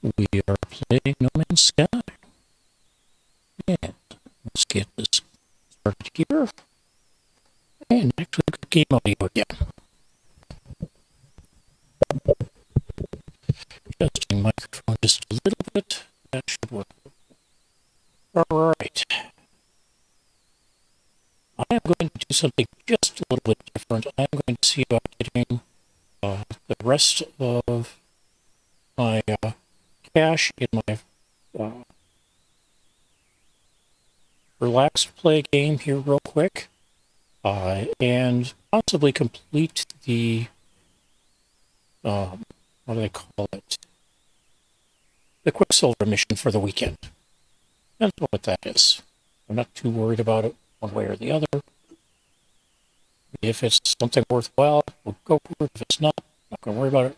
We are playing No Man's Sky. And let's get this started here. And actually, good game audio again. Adjusting microphone just a little bit. That should work. Alright. I am going to do something just a little bit different. I am going to see about getting the rest of my cache in my relaxed play game here real quick. And possibly complete the, what do they call it? The Quicksilver mission for the weekend. That's what that is. I'm not too worried about it one way or the other. If it's something worthwhile, we'll go for it. If it's not, not going to worry about it.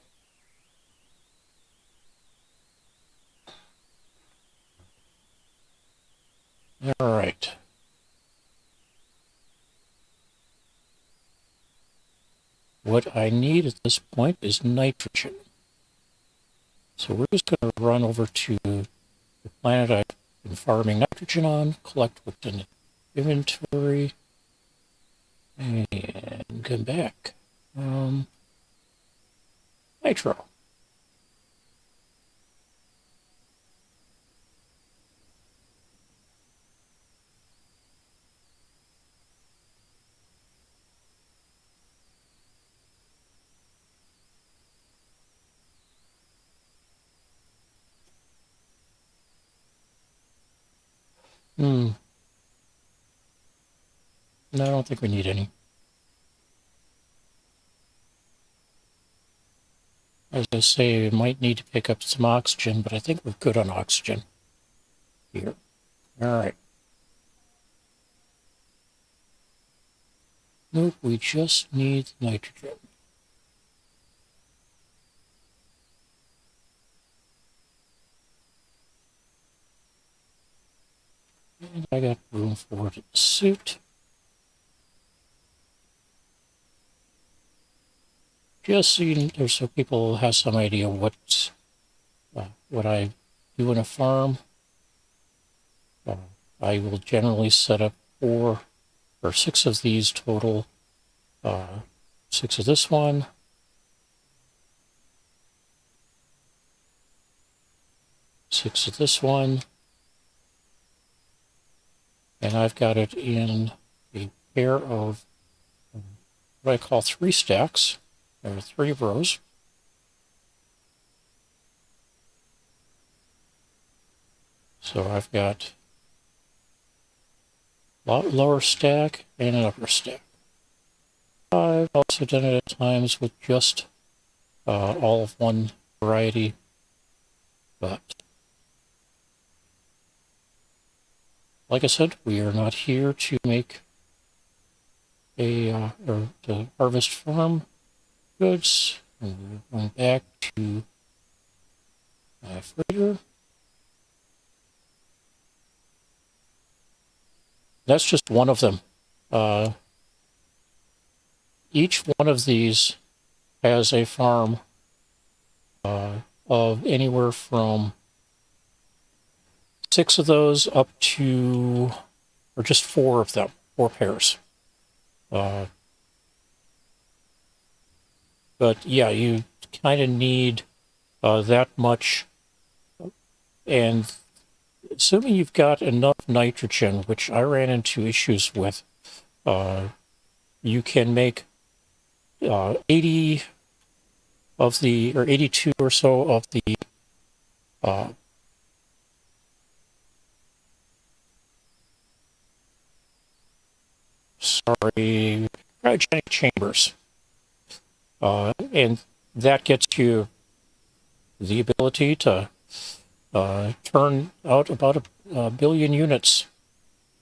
All right. What I need at this point is nitrogen. So we're just going to run over to the planet I've been farming nitrogen on, collect what's in the inventory, and come back. Nitro. No, I don't think we need any. As I say, we might need to pick up some oxygen, but I think we're good on oxygen here. All right. Nope, we just need nitrogen. And I got room for it in the suit. Just so people have some idea what I do in a farm. I will generally set up 4 or 6 of these total. 6 of this one. 6 of this one. And I've got it in a pair of what I call 3 stacks. There are 3 rows. So I've got a lower stack and an upper stack. I've also done it at times with just all of one variety, but like I said, we are not here to make or to harvest farm goods. And we're going back to my freighter. That's just one of them. Each one of these has a farm of anywhere from 6 of those up to, or just 4 of them, 4 pairs. But yeah, you kind of need that much. And assuming you've got enough nitrogen, which I ran into issues with, you can make 80 of the, or 82 or so of the cryogenic chambers. And that gets you the ability to turn out about a billion units.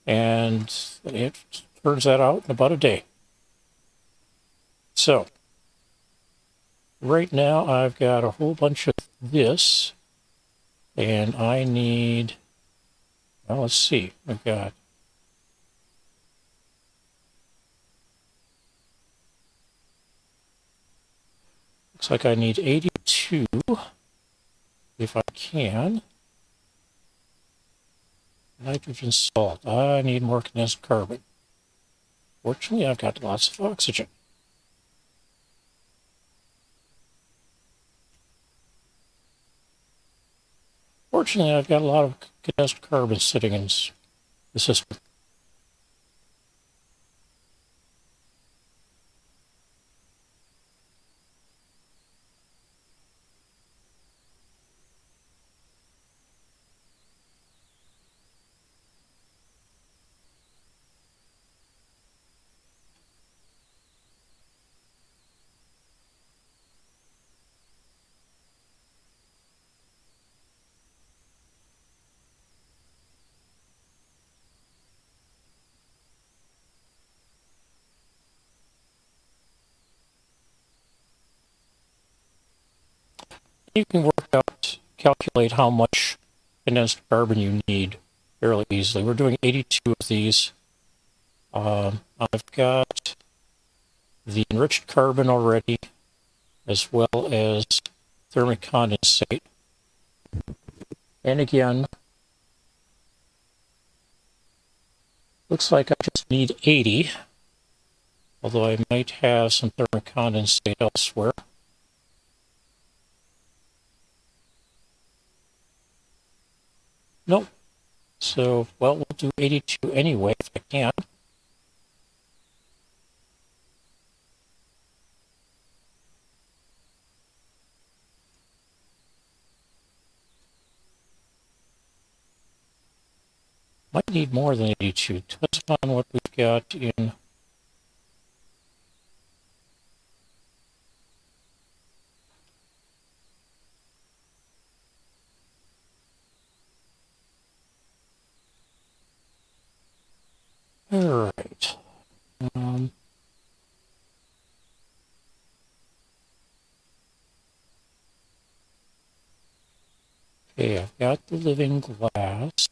And it turns that out in about a day. So, right now I've got a whole bunch of this. And I need, well, let's see, I've got looks like I need 82 if I can. Nitrogen salt. I need more condensed carbon. Fortunately, I've got lots of oxygen. Fortunately, I've got a lot of condensed carbon sitting in the system. You can calculate how much condensed carbon you need fairly easily. We're doing 82 of these. I've got the enriched carbon already, as well as thermic condensate. And again, looks like I just need 80, although I might have some thermic condensate elsewhere. Nope. So, well, we'll do 82 anyway if I can. Might need more than 82. Depends on what we've got in. All right. Okay, I've got the living glass.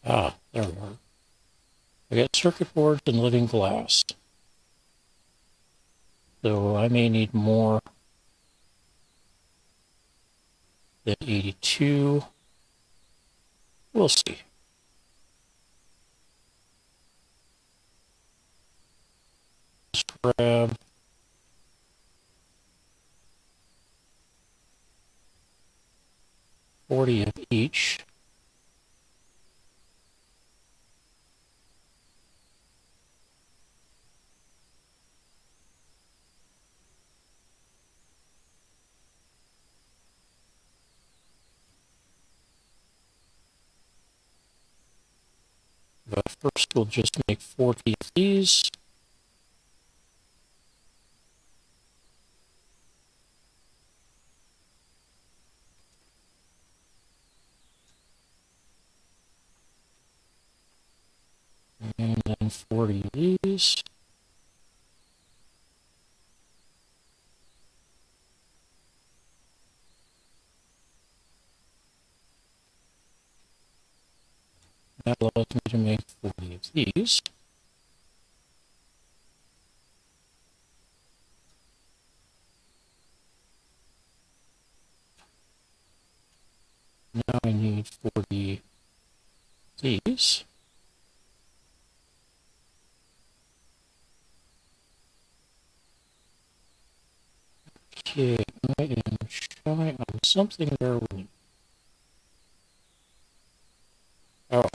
Ah, there we are. I got circuit boards and living glass. So I may need more than 82. We'll see. Let's grab $40 of each. But first we'll just make 40 of these. And then 40 of these. That allows me to make 40 of these. Now I need 40 of these. Okay, I am shy on something there. Oh,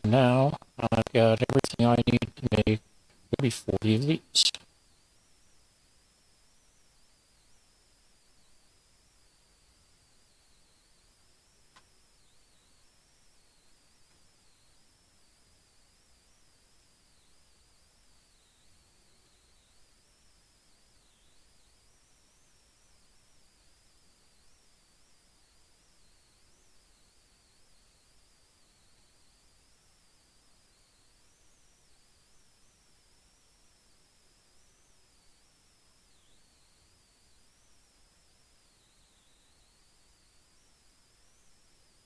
And now I've got everything I need to make maybe 40 of these.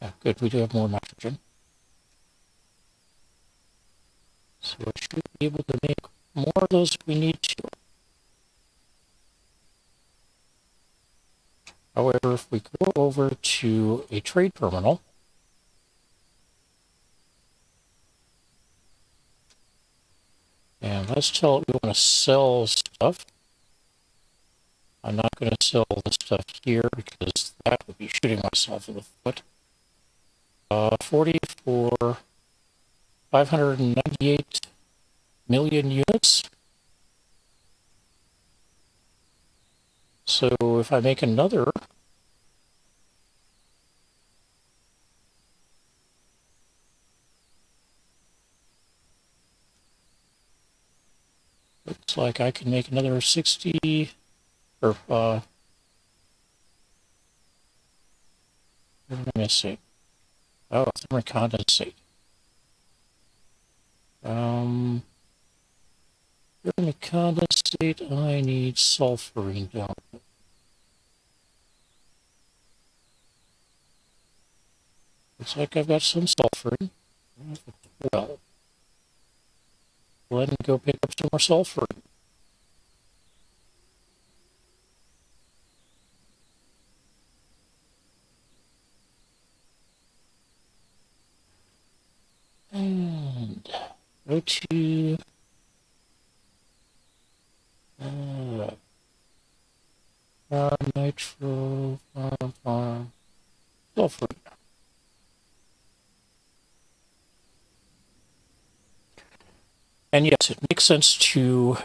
Yeah, good, we do have more nitrogen. So it should be able to make more of those if we need to. However, if we go over to a trade terminal, and let's tell it we want to sell stuff. I'm not going to sell the stuff here because that would be shooting myself in the foot. 40 for 598 million units. So if I make another, looks like I can make another 60, or what am I missing? Oh, thermal condensate. Thermal condensate, I need sulfurine down. Looks like I've got some sulfurine. 12. Let me go pick up some more sulfurine. And go to nitro farm sulfur. And yes, it makes sense to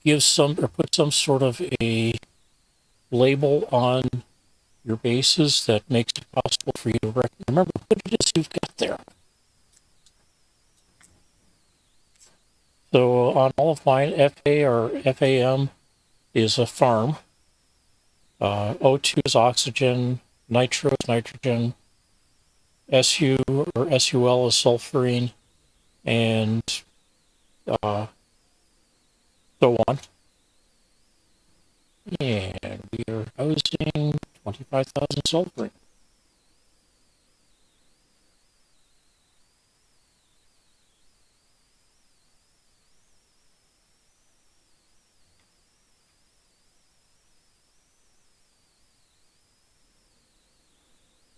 give some or put some sort of a label on your bases that makes it possible for you to remember what it is you've got there. So on all of mine, FA or FAM is a farm. O2 is oxygen, nitro is nitrogen, SU or SUL is sulfurine, and so on. And we are housing 25,000 sulfurine.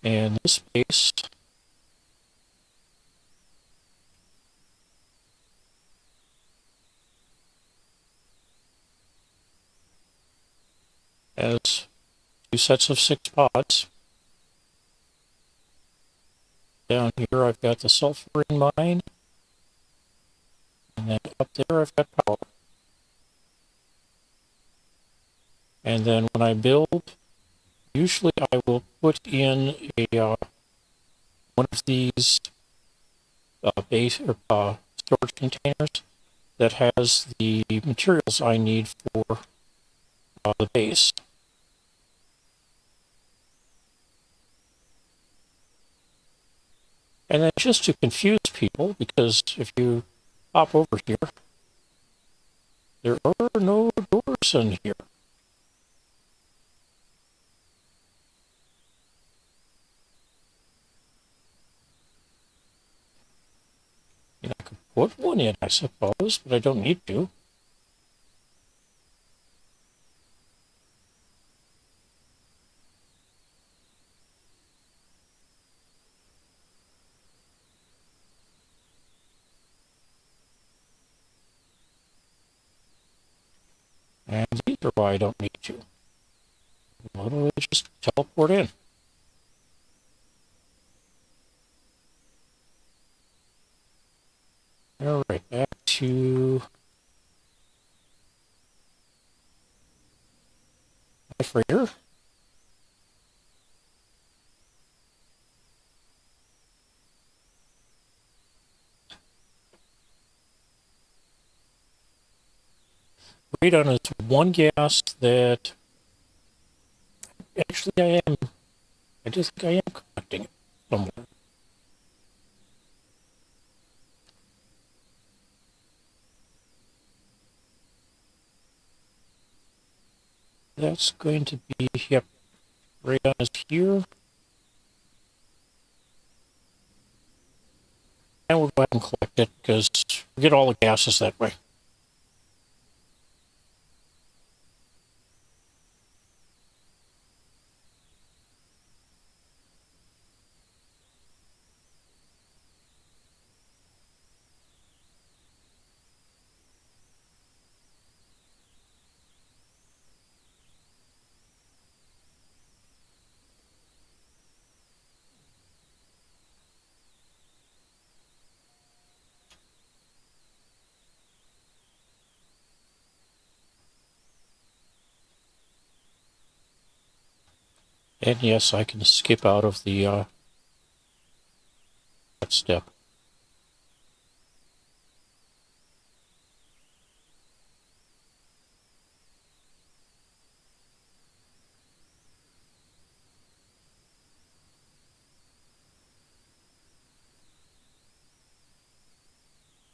And this base has 2 sets of 6 pods. Down here I've got the sulfurine mine, and then up there I've got power. And then when I build, usually I will put in a one of these base or storage containers that has the materials I need for the base. And then just to confuse people, because if you hop over here, there are no doors in here. You know, I could put one in, I suppose, but I don't need to. And these are why I don't need to. Literally just teleport in. All right, back to my freighter. Radon is one gas that actually I just think I am collecting it somewhere. That's going to be, yep, radon is here. And we'll go ahead and collect it because we get all the gases that way. And yes, I can skip out of the that step.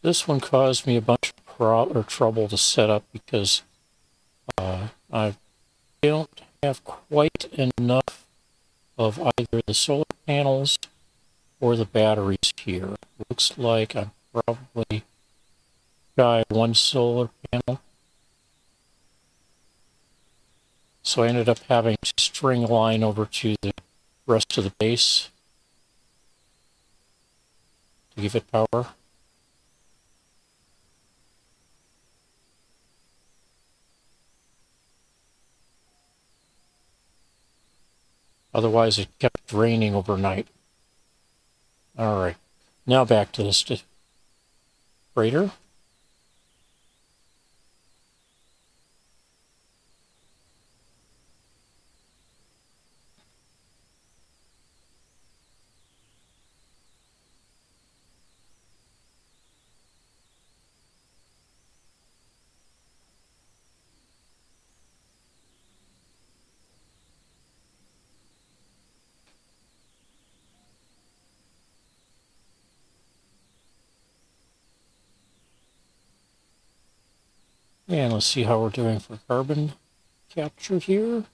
This one caused me a bunch of trouble to set up because I don't have quite enough of either the solar panels or the batteries here. Looks like I'm probably shy one solar panel. So I ended up having to string a line over to the rest of the base to give it power. Otherwise, it kept draining overnight. All right, now back to the freighter. And let's see how we're doing for carbon capture here.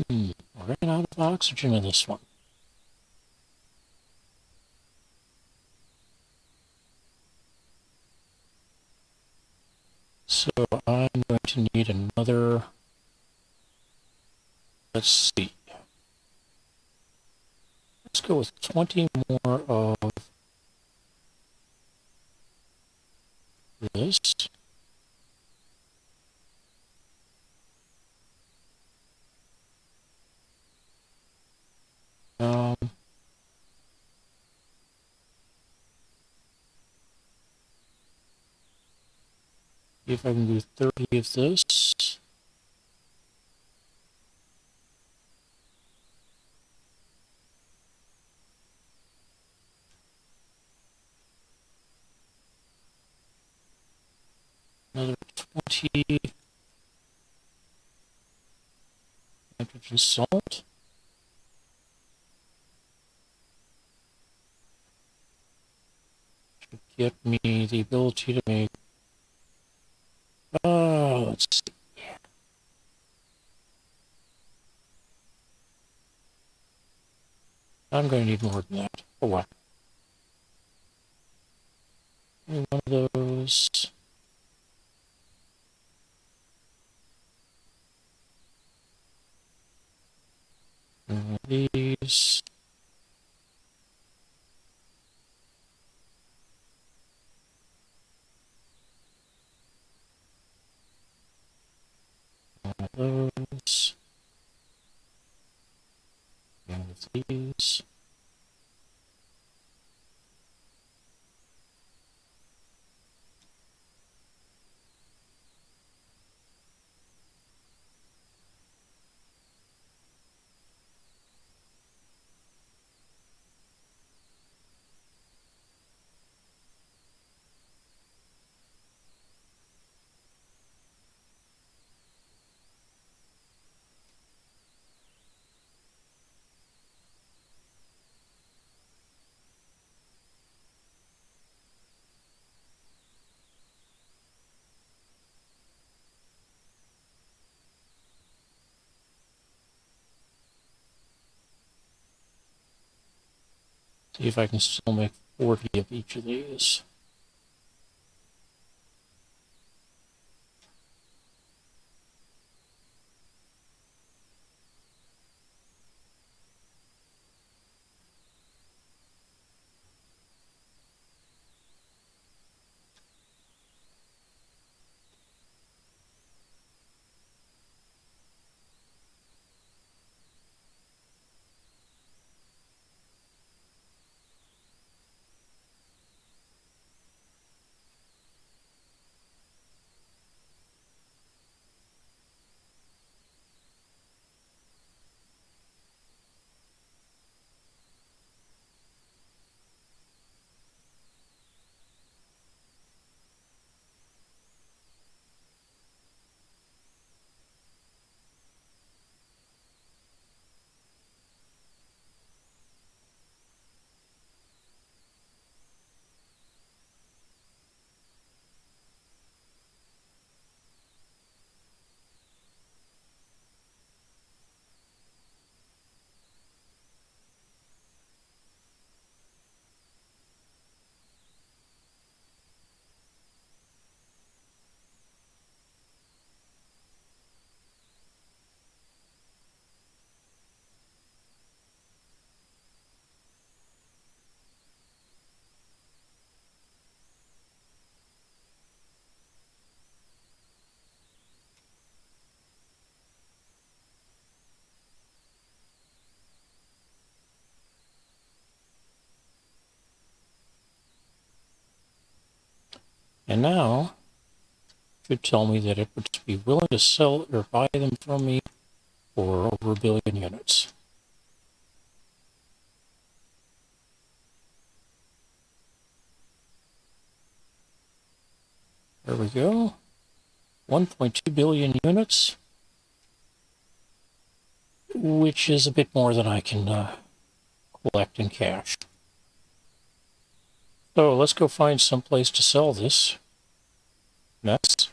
Ran out of oxygen in this one. So I'm going to need another, let's see. Let's go with 20 more of this. Um, if I can do 30 of this. Another 20 nitrogen salt. Should get me the ability to make, let's see. I'm going to need more than that. Oh, what? One of those. One of these. One of those. One of these. See if I can still make 40 of each of these. And now, it should tell me that it would be willing to sell or buy them from me for over 1 billion units. There we go. 1.2 billion units, which is a bit more than I can collect in cash. So let's go find some place to sell this mess.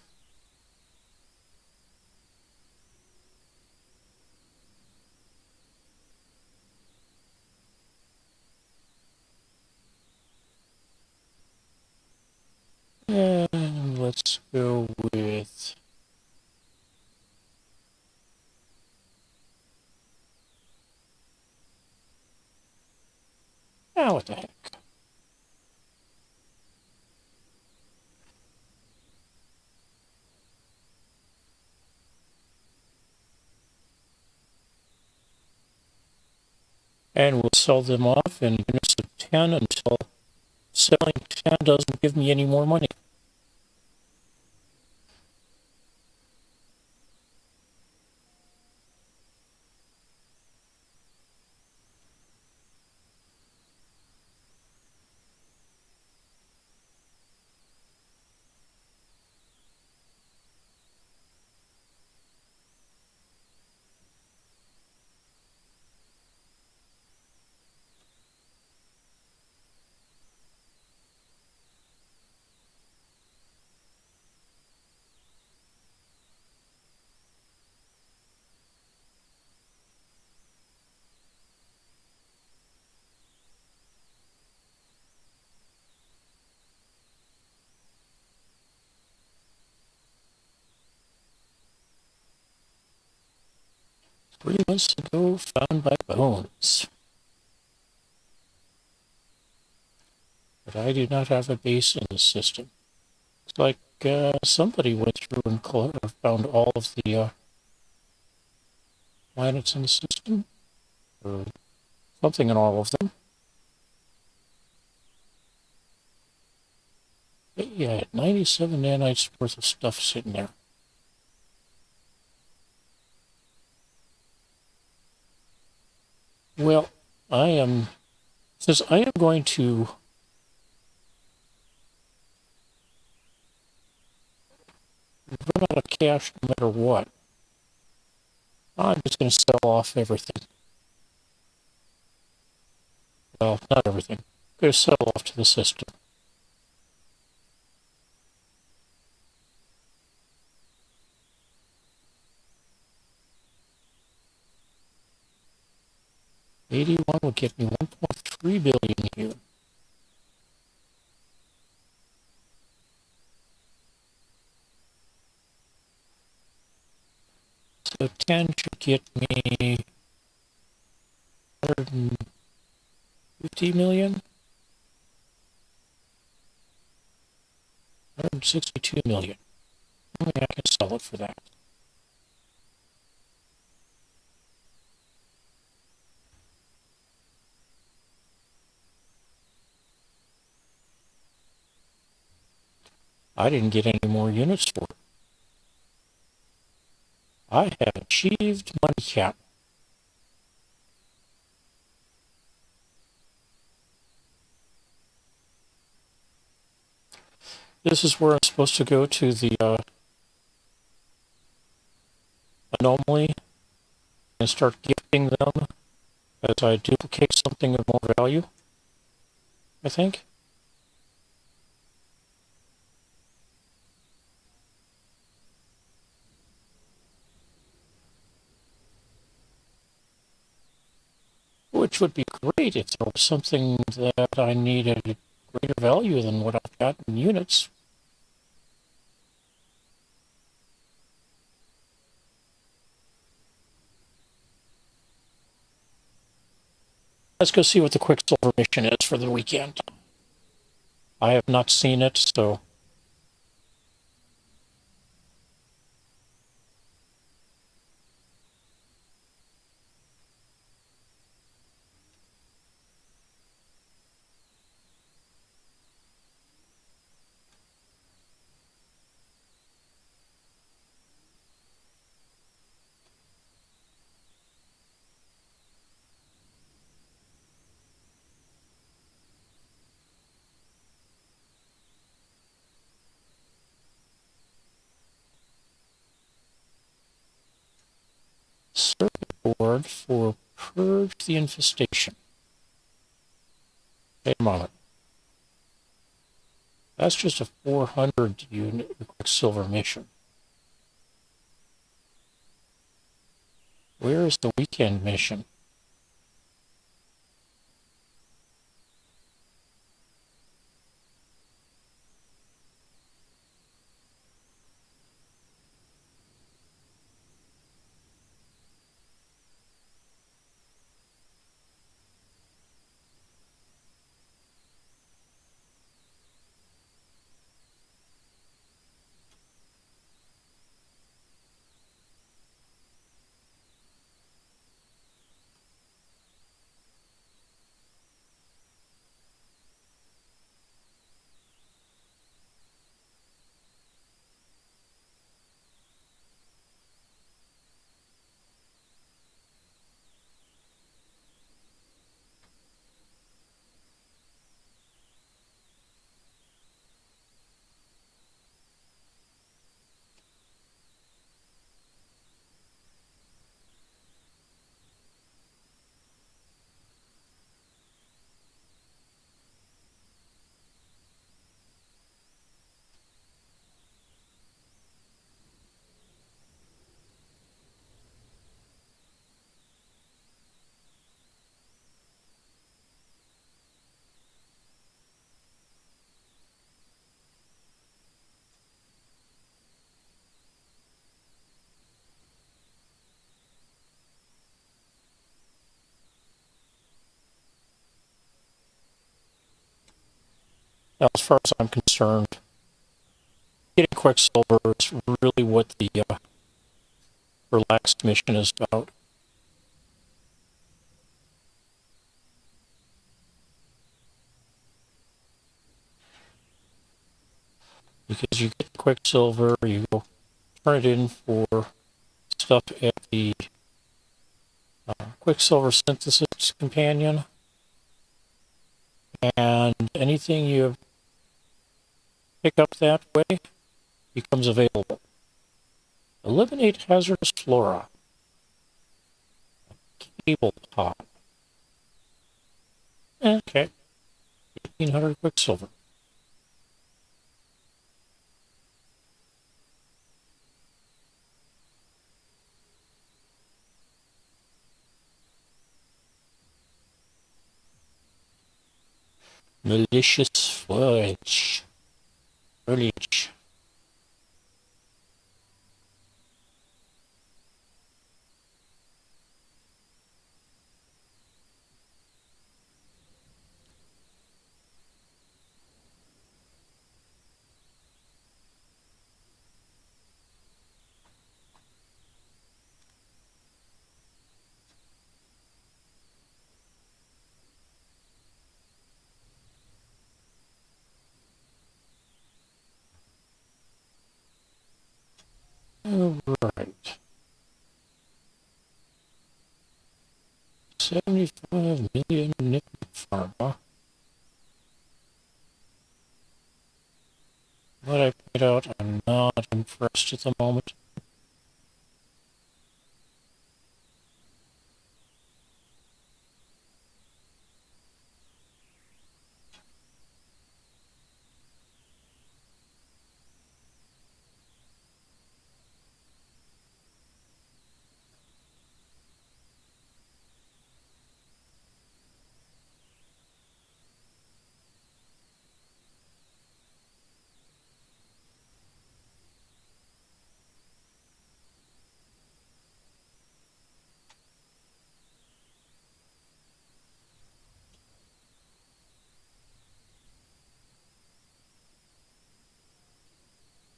And let's go with... Ah, what the heck. And we'll sell them off in units of 10 until selling 10 doesn't give me any more money. 3 months ago, found by bones. But I do not have a base in the system. Looks like somebody went through and found all of the planets in the system, or something in all of them. But yeah, 97 nanites worth of stuff sitting there. Well, since I am going to run out of cash no matter what, I'm just going to sell off everything. Well, not everything. I'm going to sell off to the system. $81 would get me 1.3 billion here. So 10 should get me 150 million, 162 million. I mean, I can sell it for that. I didn't get any more units for it. I have achieved money cap. This is where I'm supposed to go to the anomaly and start gifting them as I duplicate something of more value, I think. Which would be great if there was something that I needed greater value than what I've got in units. Let's go see what the Quicksilver mission is for the weekend. I have not seen it, so circuit board for Purge the Infestation. Wait a moment. That's just a 400 unit Quicksilver mission. Where is the weekend mission? Now, as far as I'm concerned, getting Quicksilver is really what the relaxed mission is about. Because you get the Quicksilver, you go turn it in for stuff at the Quicksilver Synthesis Companion, and anything you pick up that way becomes available. Eliminate hazardous flora. Cable pod. Okay. 1,800 Quicksilver. Malicious fudge. Foliage. Alright. 75 million nickel pharma. What I point out, I'm not impressed at the moment.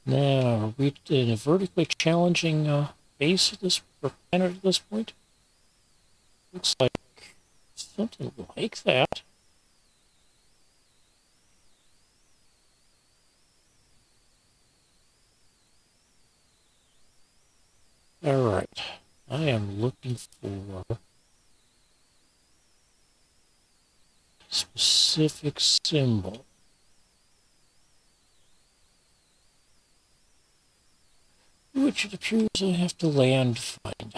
Now, are we in a vertically challenging base at this or planet at this point? Looks like something like that. Alright. I am looking for a specific symbol. Which it appears I have to land to find.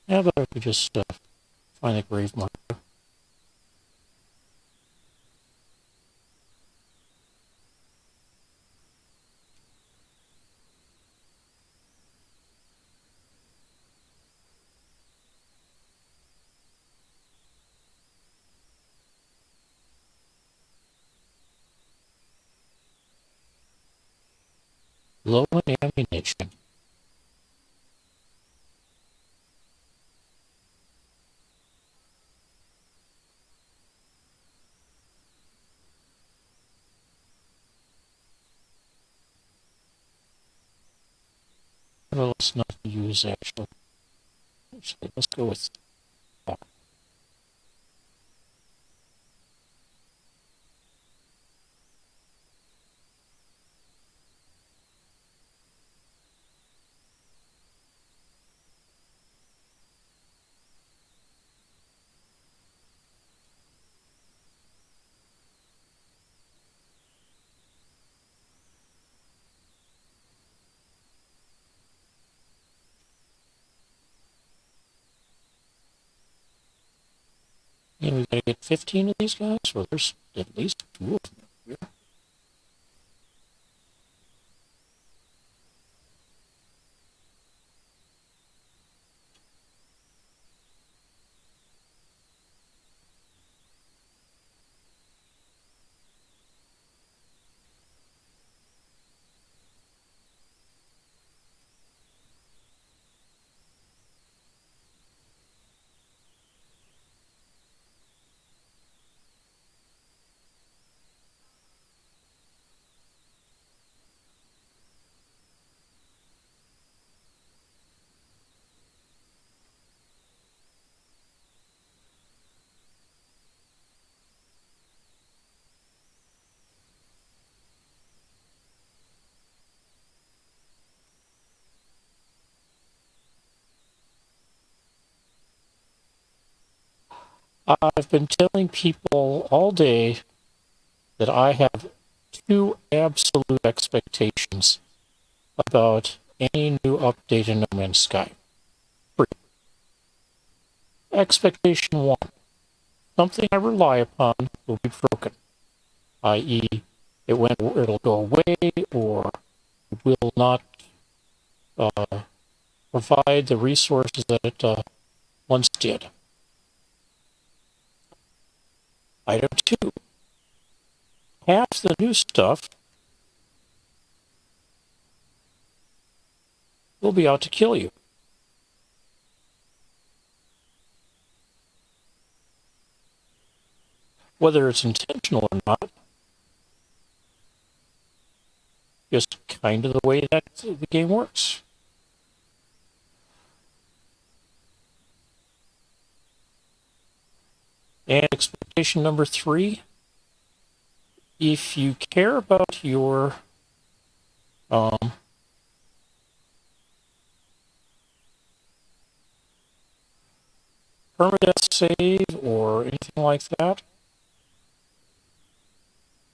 How about if we just find the grave marker? Low on ammunition. Well, let's not use actually. Actually, let's go with that. And we gotta get 15 of these guys? Well, there's at least 2 of them here. I've been telling people all day that I have 2 absolute expectations about any new update in No Man's Sky. 3. Expectation 1. Something I rely upon will be broken, i.e., it'll go away or it will not provide the resources that it once did. Item 2. Half the new stuff will be out to kill you. Whether it's intentional or not, just kind of the way that the game works. And expectation number 3, if you care about your permadeath save or anything like that,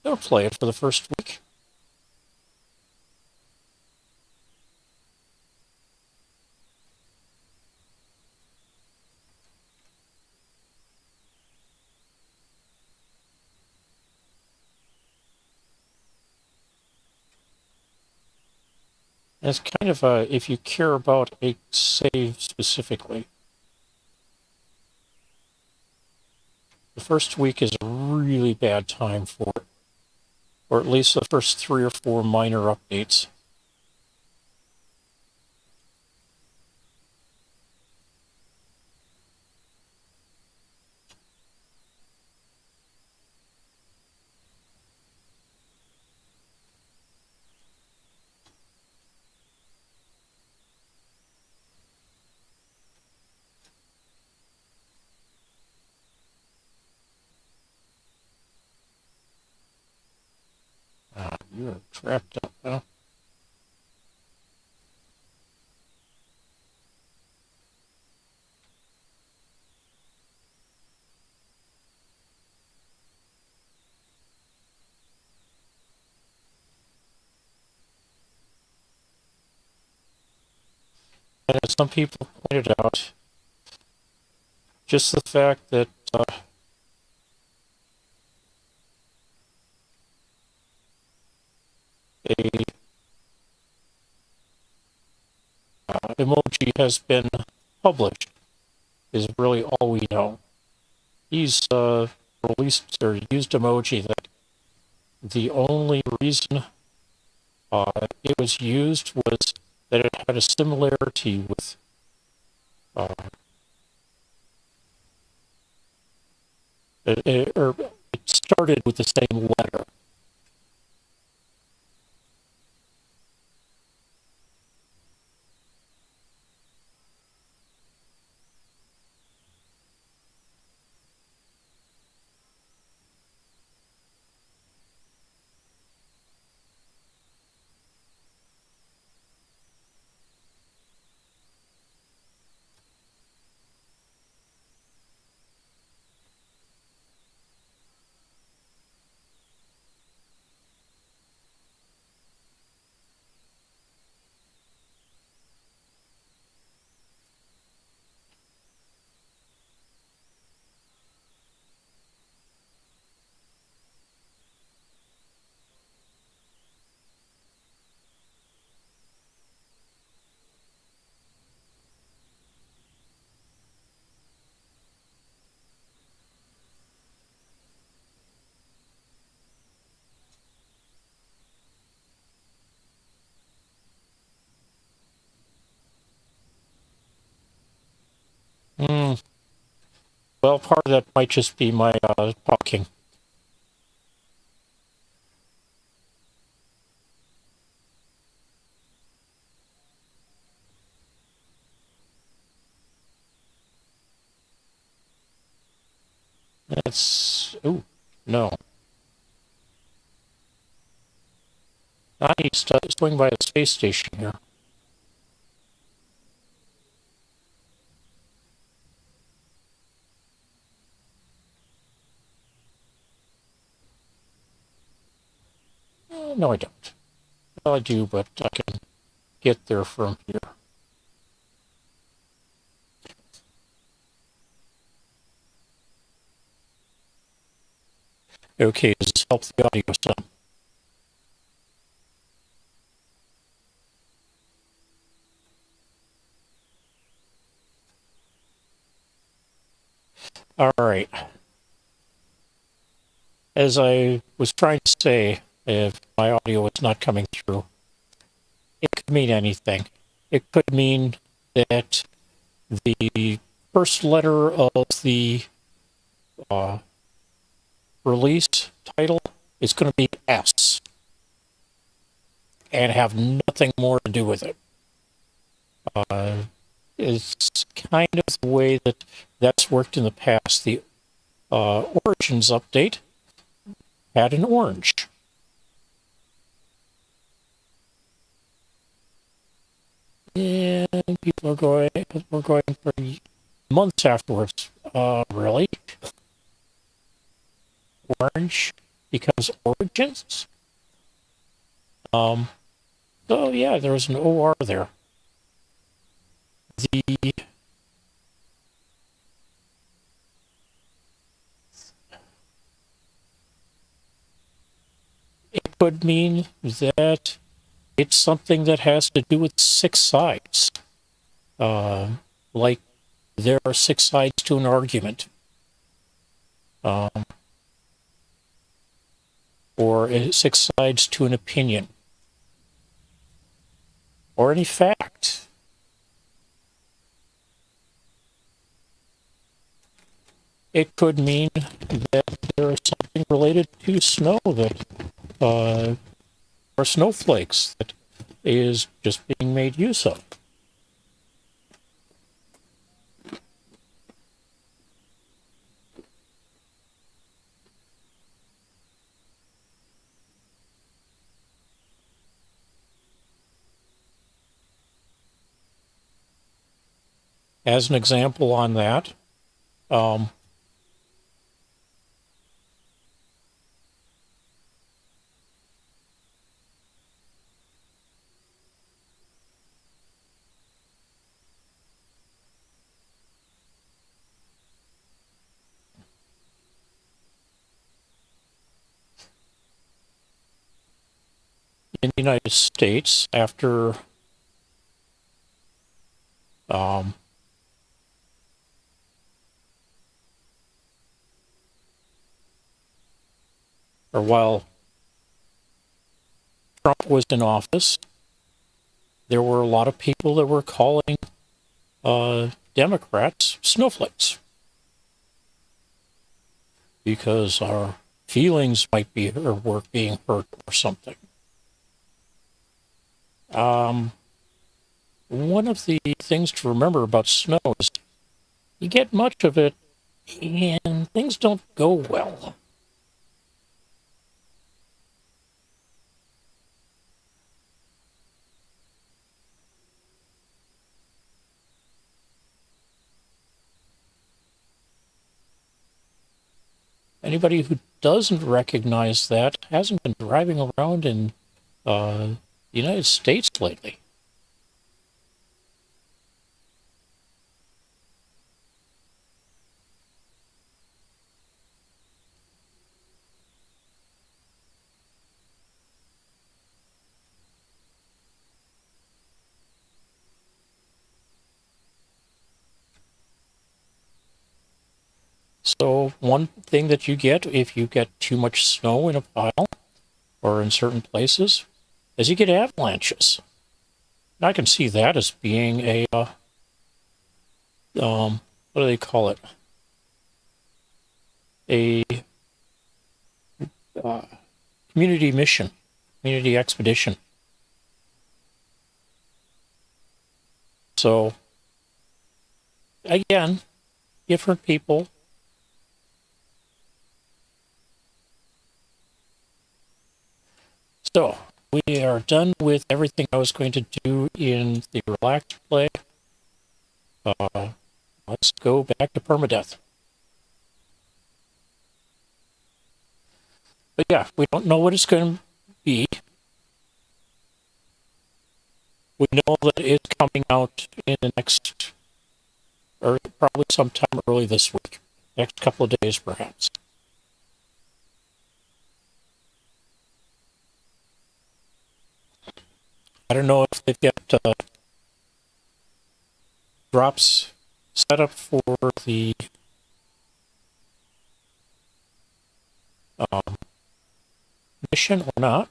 don't play it for the first week. And it's kind of if you care about a save specifically, the first week is a really bad time for it, or at least the first 3 or 4 minor updates. You are trapped up, huh? And as some people pointed out, just the fact that a emoji has been published is really all we know. He's released or used emoji that the only reason it was used was that it had a similarity with or it started with the same letter. Well, part of that might just be my talking. That's... Ooh, no. I need to swing by the space station here. No, I don't. Well, I do, but I can get there from here. Okay, does this help the audio some? All right. As I was trying to say, if my audio is not coming through, it could mean anything. It could mean that the first letter of the uh, release title is going to be S and have nothing more to do with it. It's kind of the way that that's worked in the past. The Origins update had an orange. And people were going for months afterwards. Really? Orange becomes Origins? So yeah, there was an OR there. It could mean that it's something that has to do with 6 sides. Like there are 6 sides to an argument. Or 6 sides to an opinion. Or any fact. It could mean that there is something related to snow that, or snowflakes that is just being made use of. As an example on that, in the United States, after or while Trump was in office, there were a lot of people that were calling Democrats snowflakes because our feelings might be or were being hurt or something. One of the things to remember about snow is you get much of it and things don't go well. Anybody who doesn't recognize that hasn't been driving around in the United States lately. So one thing that you get if you get too much snow in a pile or in certain places is you get avalanches. And I can see that as being a, what do they call it? a uh, community mission, community expedition. So, again, different people. So, we are done with everything I was going to do in the relaxed play. Let's go back to Permadeath. But yeah, we don't know what it's going to be. We know that it's coming out in the next, or probably sometime early this week, next couple of days perhaps. I don't know if they've got drops set up for the mission or not.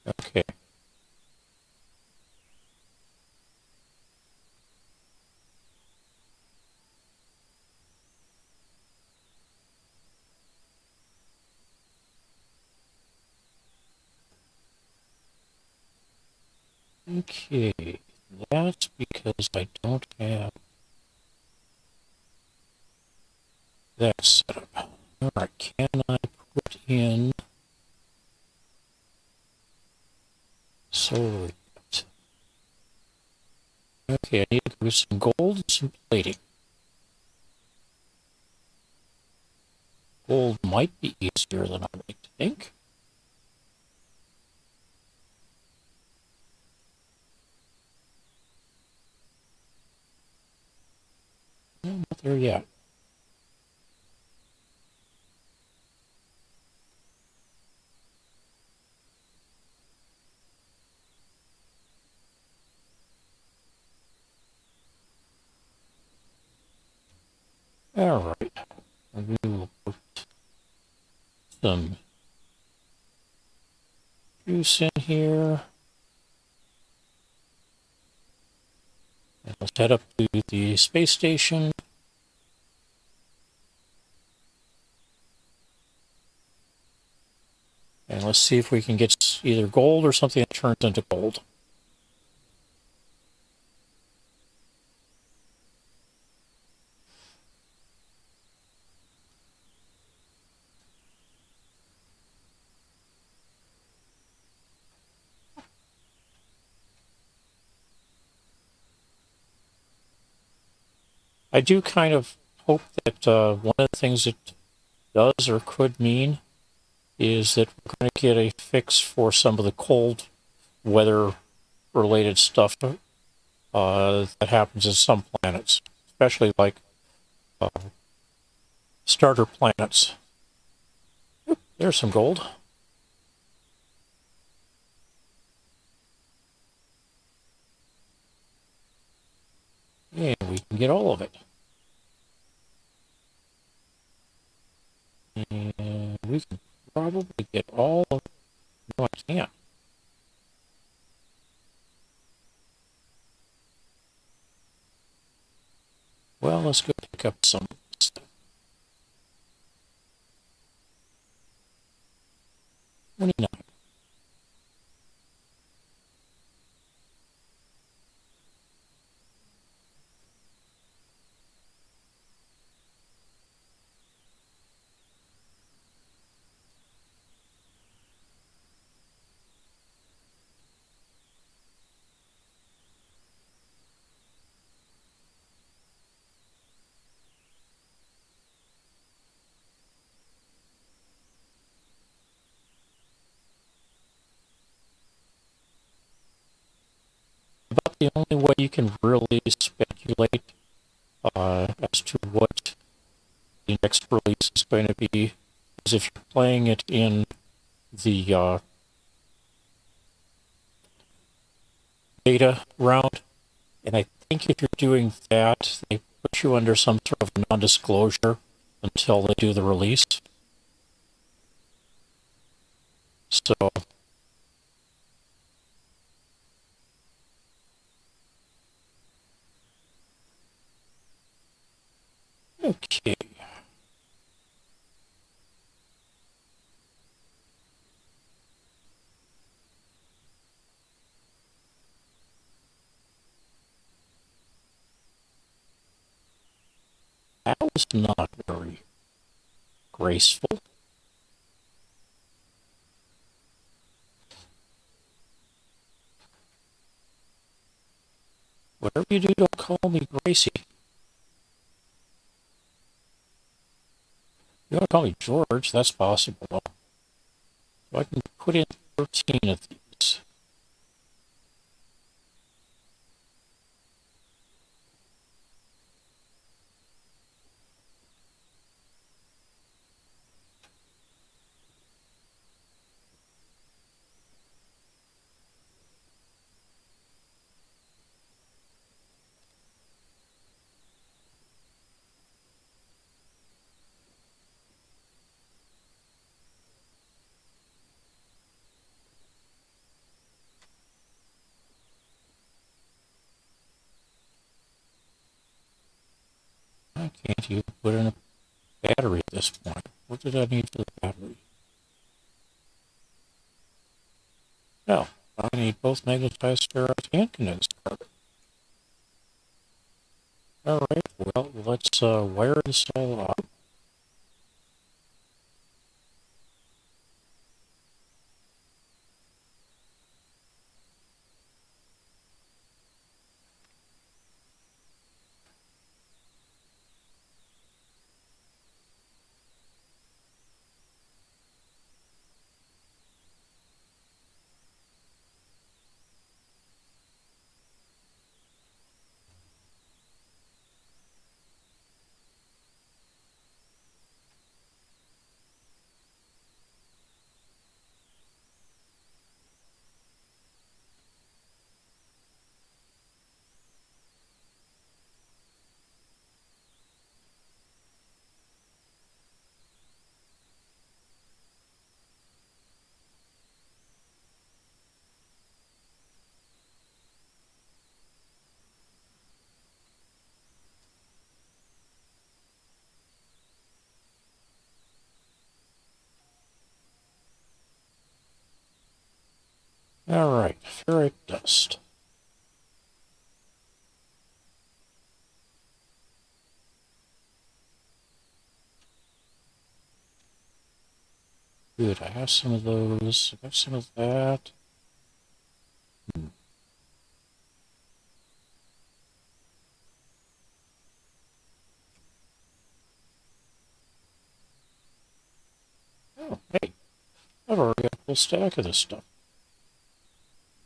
Okay. Okay, that's because I don't have that set up. Alright, can I put in solar? Okay, I need to do some gold and some plating. Gold might be easier than I might think. I'm not there yet. Alright, we will put some juice in here. And let's head up to the space station. And let's see if we can get either gold or something that turns into gold. I do kind of hope that one of the things it does or could mean is that we're going to get a fix for some of the cold weather related stuff that happens in some planets, especially like uh, starter planets. There's some gold. And we can get all of it. And we can probably get all of it. No, I can't. Well, let's go pick up some stuff. 29. About the only way you can really speculate as to what the next release is going to be is if you're playing it in the beta round. And I think if you're doing that, they put you under some sort of non-disclosure until they do the release. So Okay. That was not very graceful. Whatever you do, don't call me Gracie. You want to call me George, that's possible. So I can put in 13 of these. I can't even put in a battery at this point. What did I need for the battery? No, I need both magnetized ferrite and condensed carbon. All right, well, let's wire this all up. All right, ferrite dust. Good, I have some of those. I have some of that. Oh, hey, I've already got a full stack of this stuff.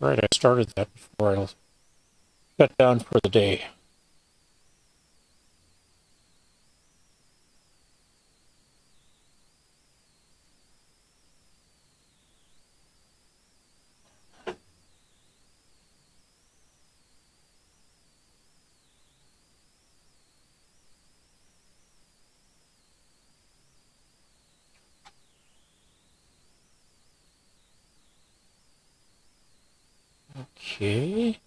All right, I started that before I shut down for the day. Okay.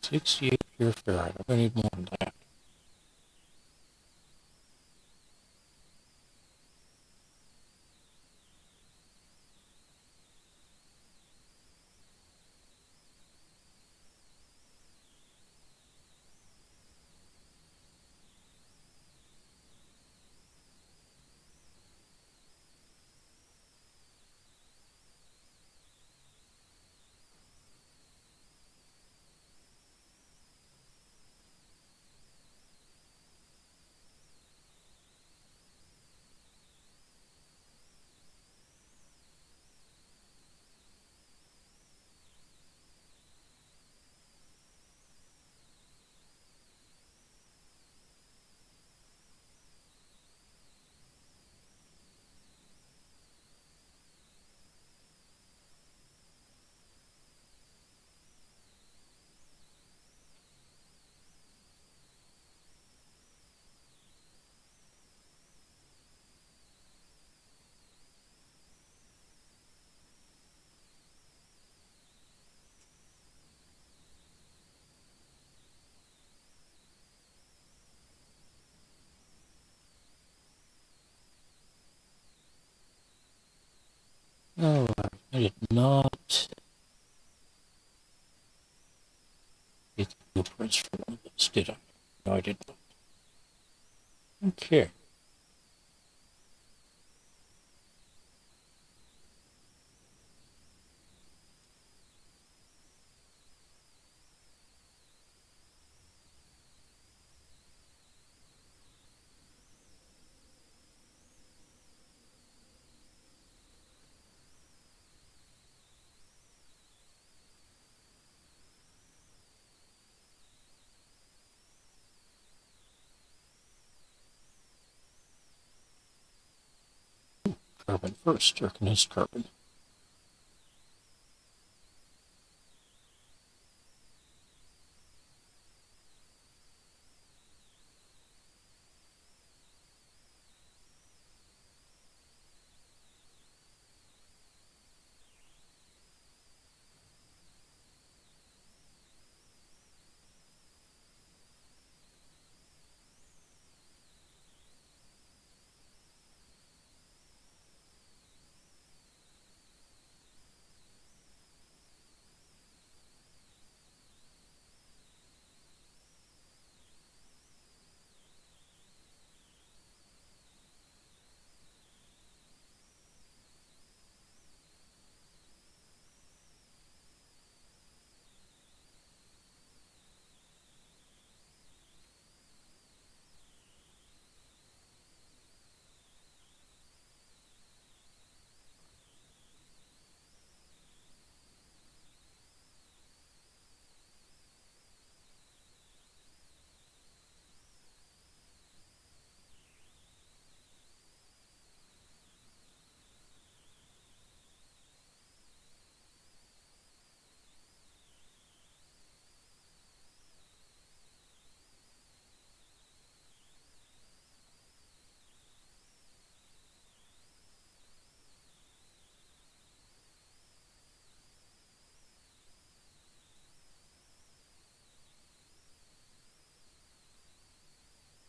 $68 pure ferrite. I'm gonna need more than that. did not get the blueprints for one of those, did I? No, I did not. Okay. Carbon first, or condensed carbon.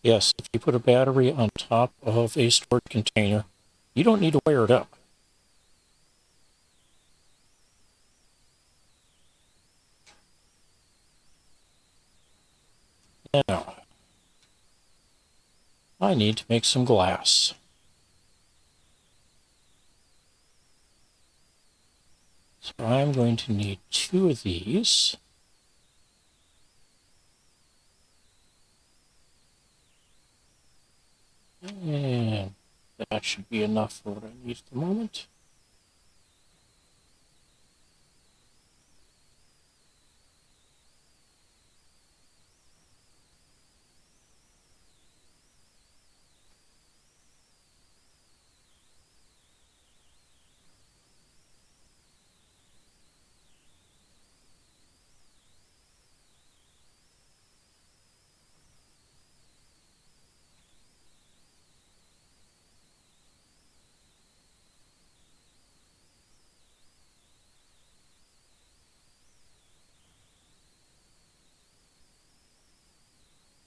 Yes, if you put a battery on top of a storage container, you don't need to wire it up. Now, I need to make some glass. So I'm going to need 2 of these. And that should be enough for what I need at the moment.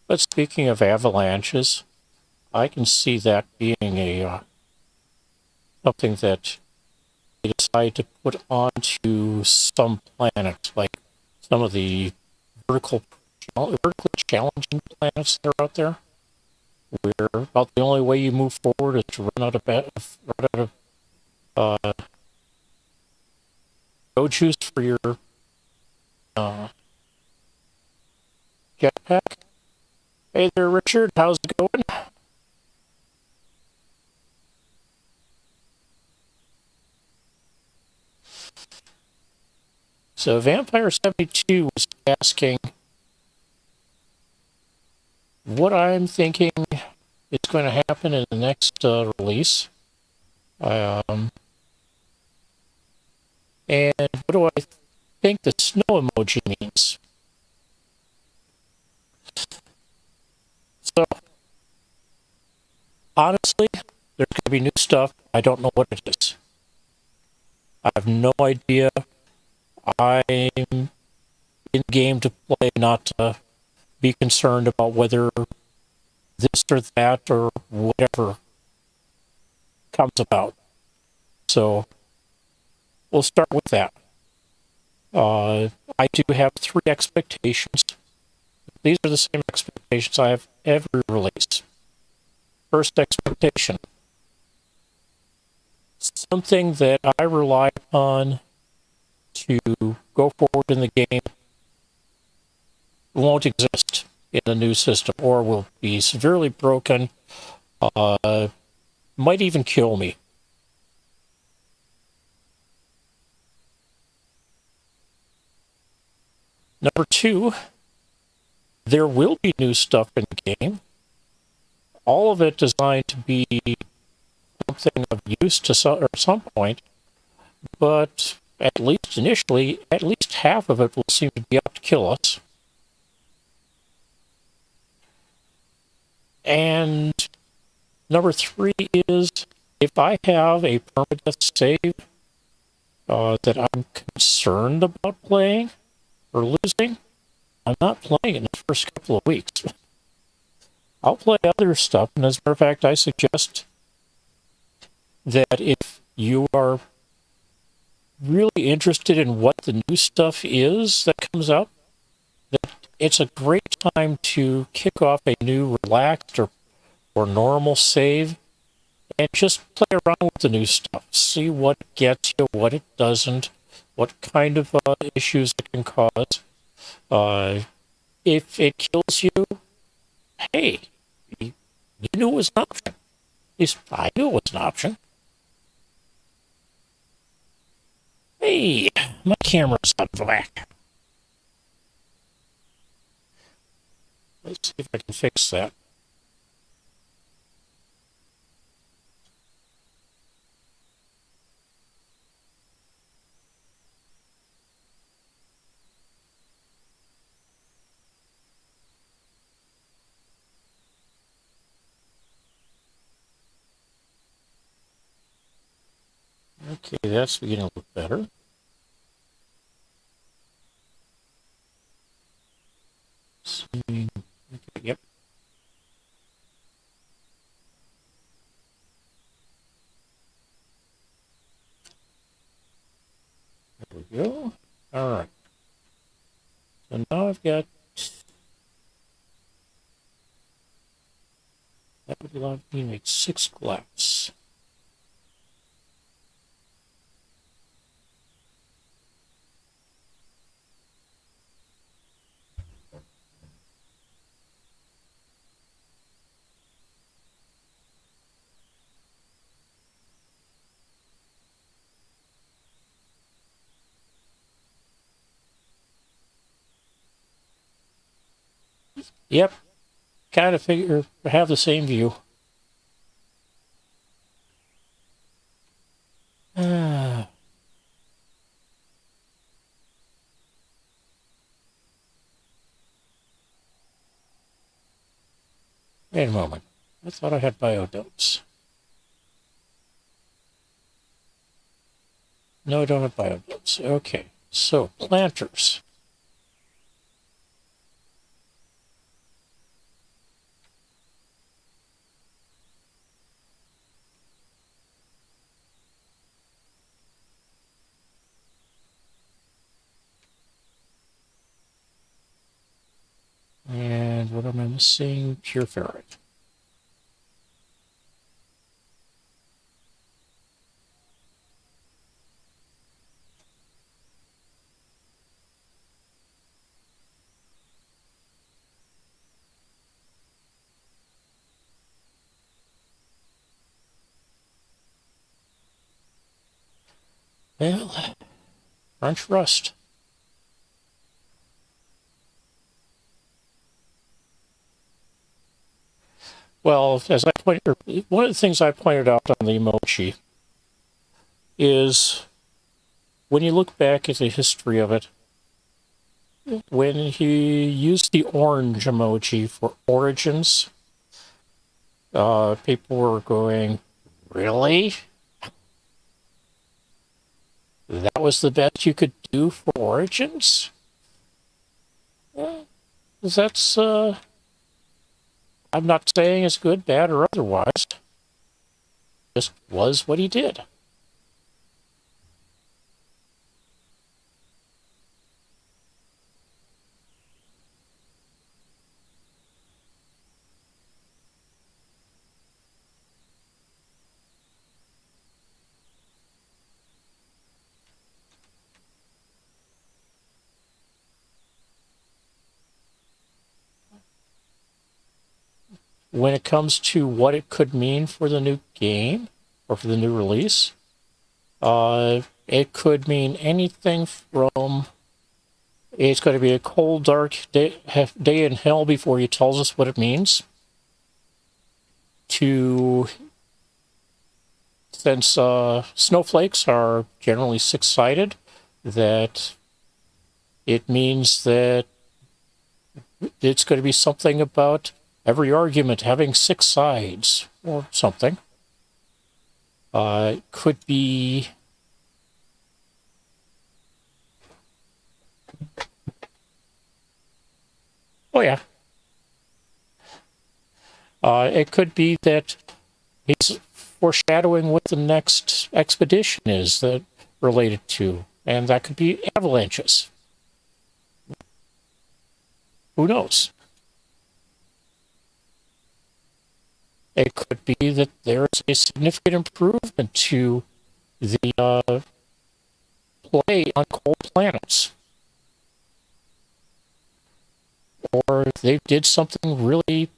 But speaking of avalanches, I can see that being a something that they decide to put onto some planet, like some of the vertically challenging planets that are out there, where about the only way you move forward is to run out of go juice for your uh, jetpack. Hey there, Richard. How's it going? So Vampire 72 was asking what I'm thinking is going to happen in the next release. And what do I think the snow emoji means? So, honestly, there's going to be new stuff. I don't know what it is. I have no idea. I'm in the game to play, not to be concerned about whether this or that or whatever comes about. So, we'll start with that. I do have 3 expectations. These are the same expectations I have every release. First expectation, something that I rely upon to go forward in the game won't exist in the new system, or will be severely broken, might even kill me. Number 2, there will be new stuff in the game. All of it designed to be something of use to some point, but at least initially, at least half of it will seem to be out to kill us. And number 3 is, if I have a permadeath save that I'm concerned about playing or losing, I'm not playing in the first couple of weeks. I'll play other stuff, and as a matter of fact, I suggest that if you are really interested in what the new stuff is that comes out, that it's a great time to kick off a new relaxed or normal save and just play around with the new stuff. See what gets you, what it doesn't, what kind of issues it can cause. If it kills you, hey, you knew it was an option. At least I knew it was an option. Hey, my camera's out of whack. Let's see if I can fix that. Okay, that's beginning to look better. Okay, yep. There we go. All right. So now I've got... That would allow me to make 6 glass. Yep. Kind of figure have the same view. Wait a moment. I thought I had biodopes. No, I don't have biodopes. Okay. So, planters. And what am I missing? Pure ferrite. Well, French rust. Well, as I pointed, one of the things I pointed out on the emoji is when you look back at the history of it, when he used the orange emoji for Origins, people were going, really? That was the best you could do for Origins? Well, that's, I'm not saying it's good, bad, or otherwise. Just was what he did. when it comes to what it could mean for the new game or for the new release, it could mean anything from it's going to be a cold, dark day in hell before he tells us what it means, to since snowflakes are generally six-sided, that it means that it's going to be something about every argument having six sides or something. It could be oh yeah. It could be that he's foreshadowing what the next expedition is that related to, and that could be avalanches. Who knows? It could be that there's a significant improvement to the play on cold planets, or they did something really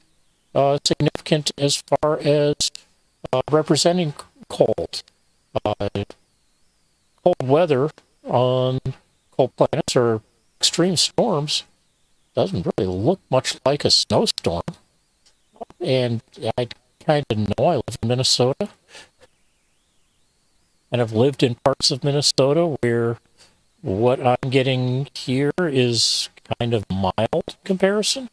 significant as far as representing cold. Cold weather on cold planets or extreme storms doesn't really look much like a snowstorm. And I kind of know I live in Minnesota, and I've lived in parts of Minnesota where what I'm getting here is kind of mild comparison.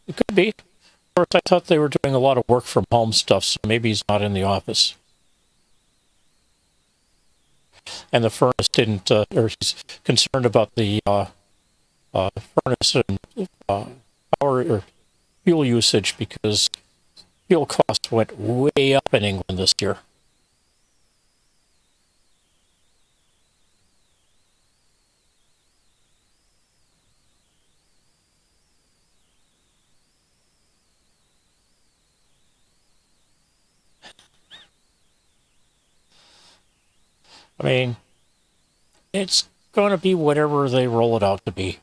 It could be. Of course, I thought they were doing a lot of work from home stuff, so maybe he's not in the office. And the furnace didn't, or he's concerned about the furnace and power or fuel usage because fuel costs went way up in England this year. I mean, it's going to be whatever they roll it out to be.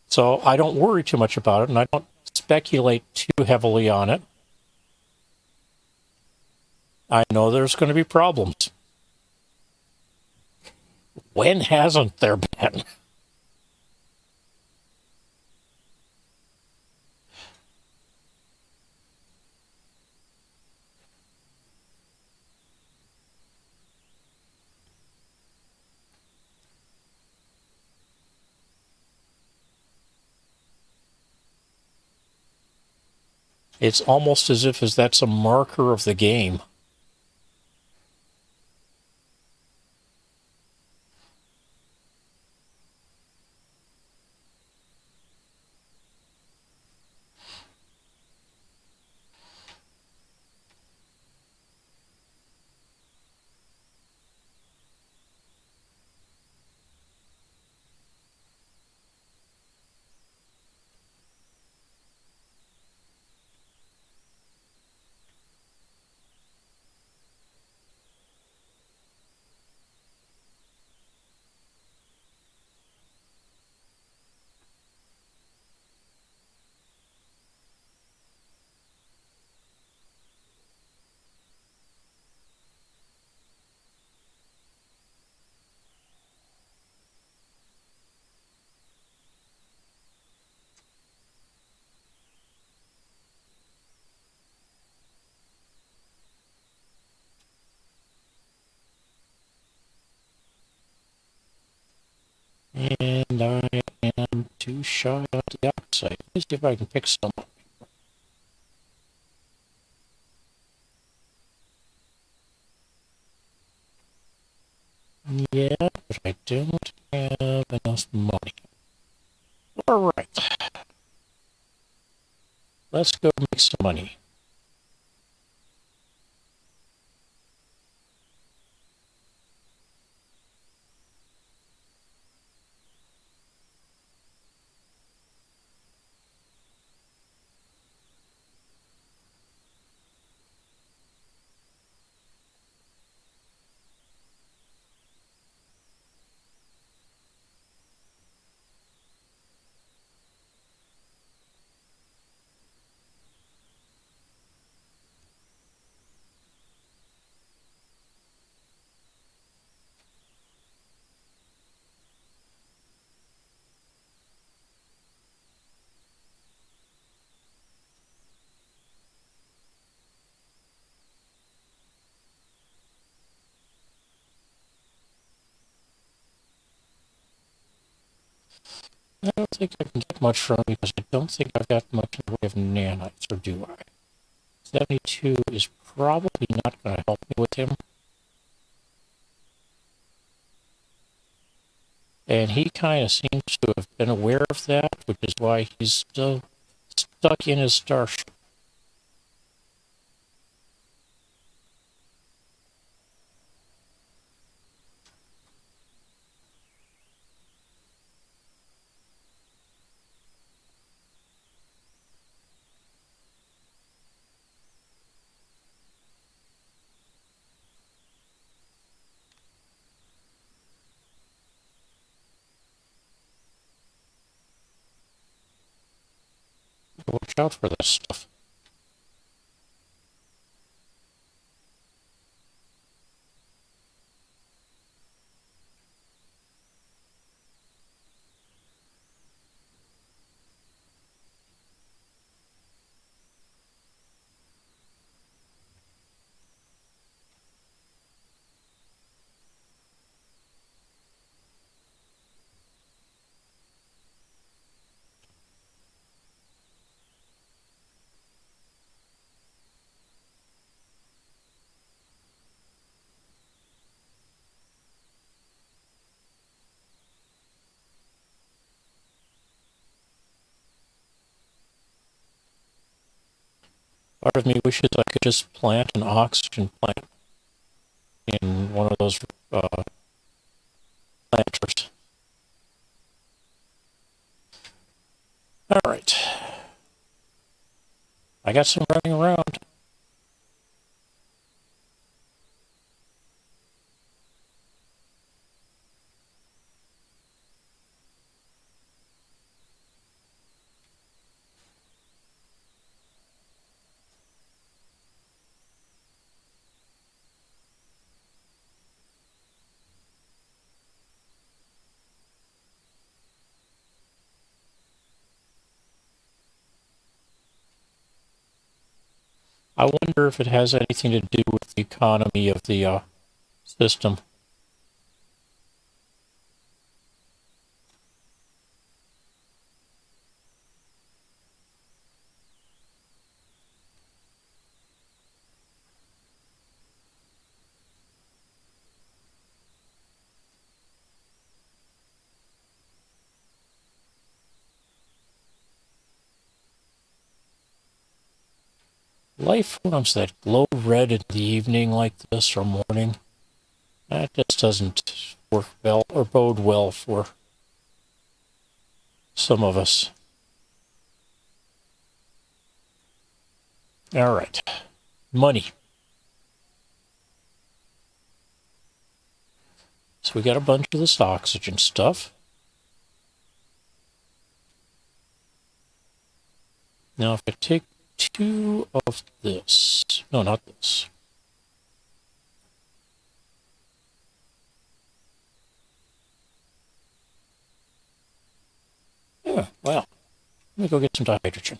So I don't worry too much about it, and I don't speculate too heavily on it. I know there's going to be problems. When hasn't there been? It's almost as if that's a marker of the game. And I am too shy on the outside. Let's see if I can pick some up. Yeah, but I don't have enough money. All right. Let's go make some money. I don't think I can get much from him because I don't think I've got much in the way of nanites, or do I? 72 is probably not going to help me with him. And he kind of seems to have been aware of that, which is why he's still stuck in his starship. Watch out for this stuff. Part of me wishes I could just plant an oxygen plant in one of those planters. All right. I got some running around. I wonder if it has anything to do with the economy of the system. Life forms that glow red in the evening like this or morning, that just doesn't work well or bode well for some of us. All right. Money. So we got a bunch of this oxygen stuff. Now if I take 2 of this, no, not this. Yeah, well, let me go get some dihydrogen.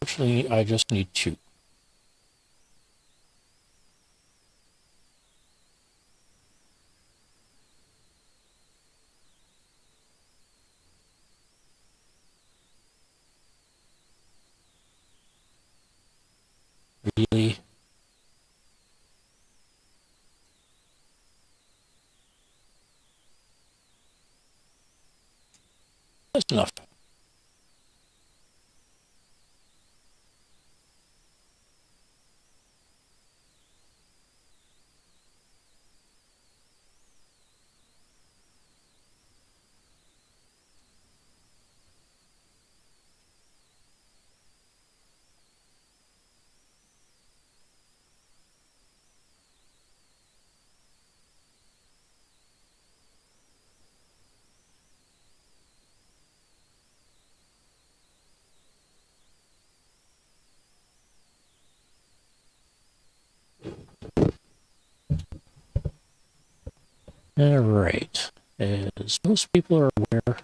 Actually, I just need 2. Really? That's enough. All right. As most people are aware,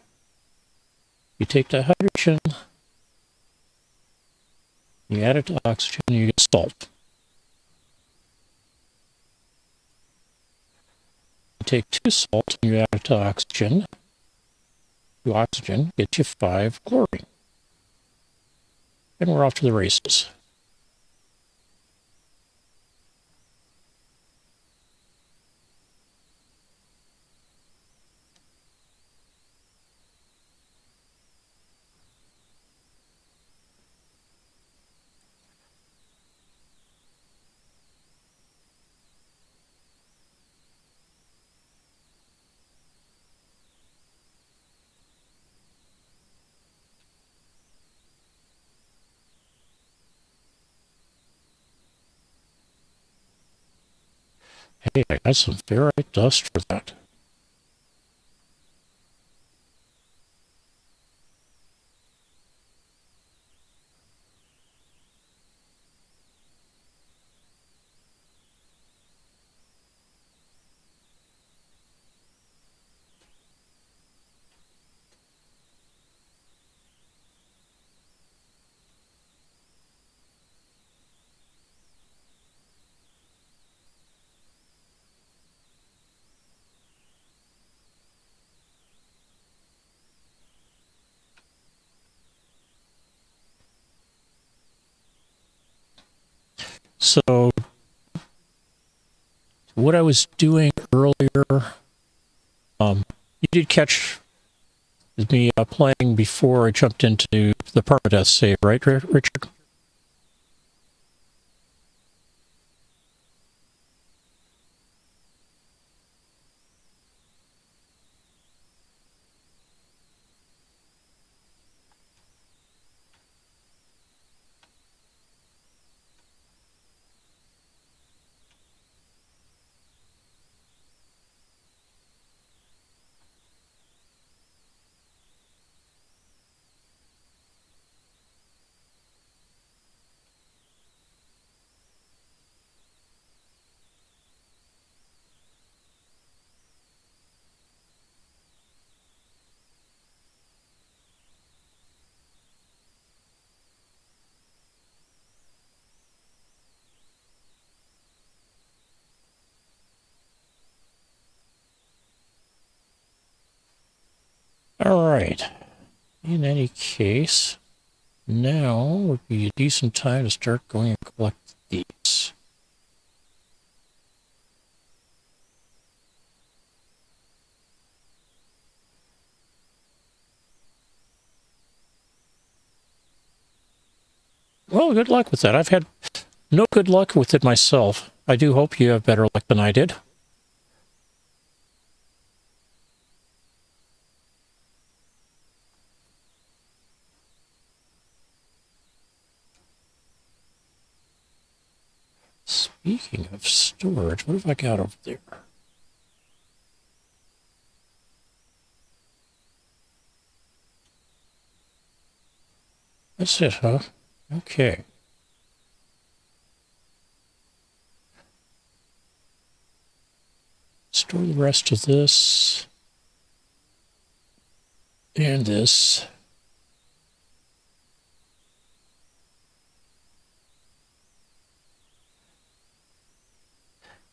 You take the hydrogen, you add it to oxygen, you get salt. You take 2 salt and you add it to oxygen. 2 oxygen gets you 5 chlorine. And we're off to the races. Hey, I got some ferrite dust for that. So, what I was doing earlier, you did catch me playing before I jumped into the Permadeath save, right, Richard? All right. In any case, now would be a decent time to start going and collect these. Well, good luck with that. I've had no good luck with it myself. I do hope you have better luck than I did. Speaking of storage, what have I got over there? That's it, huh? Okay. Store the rest of this. And this.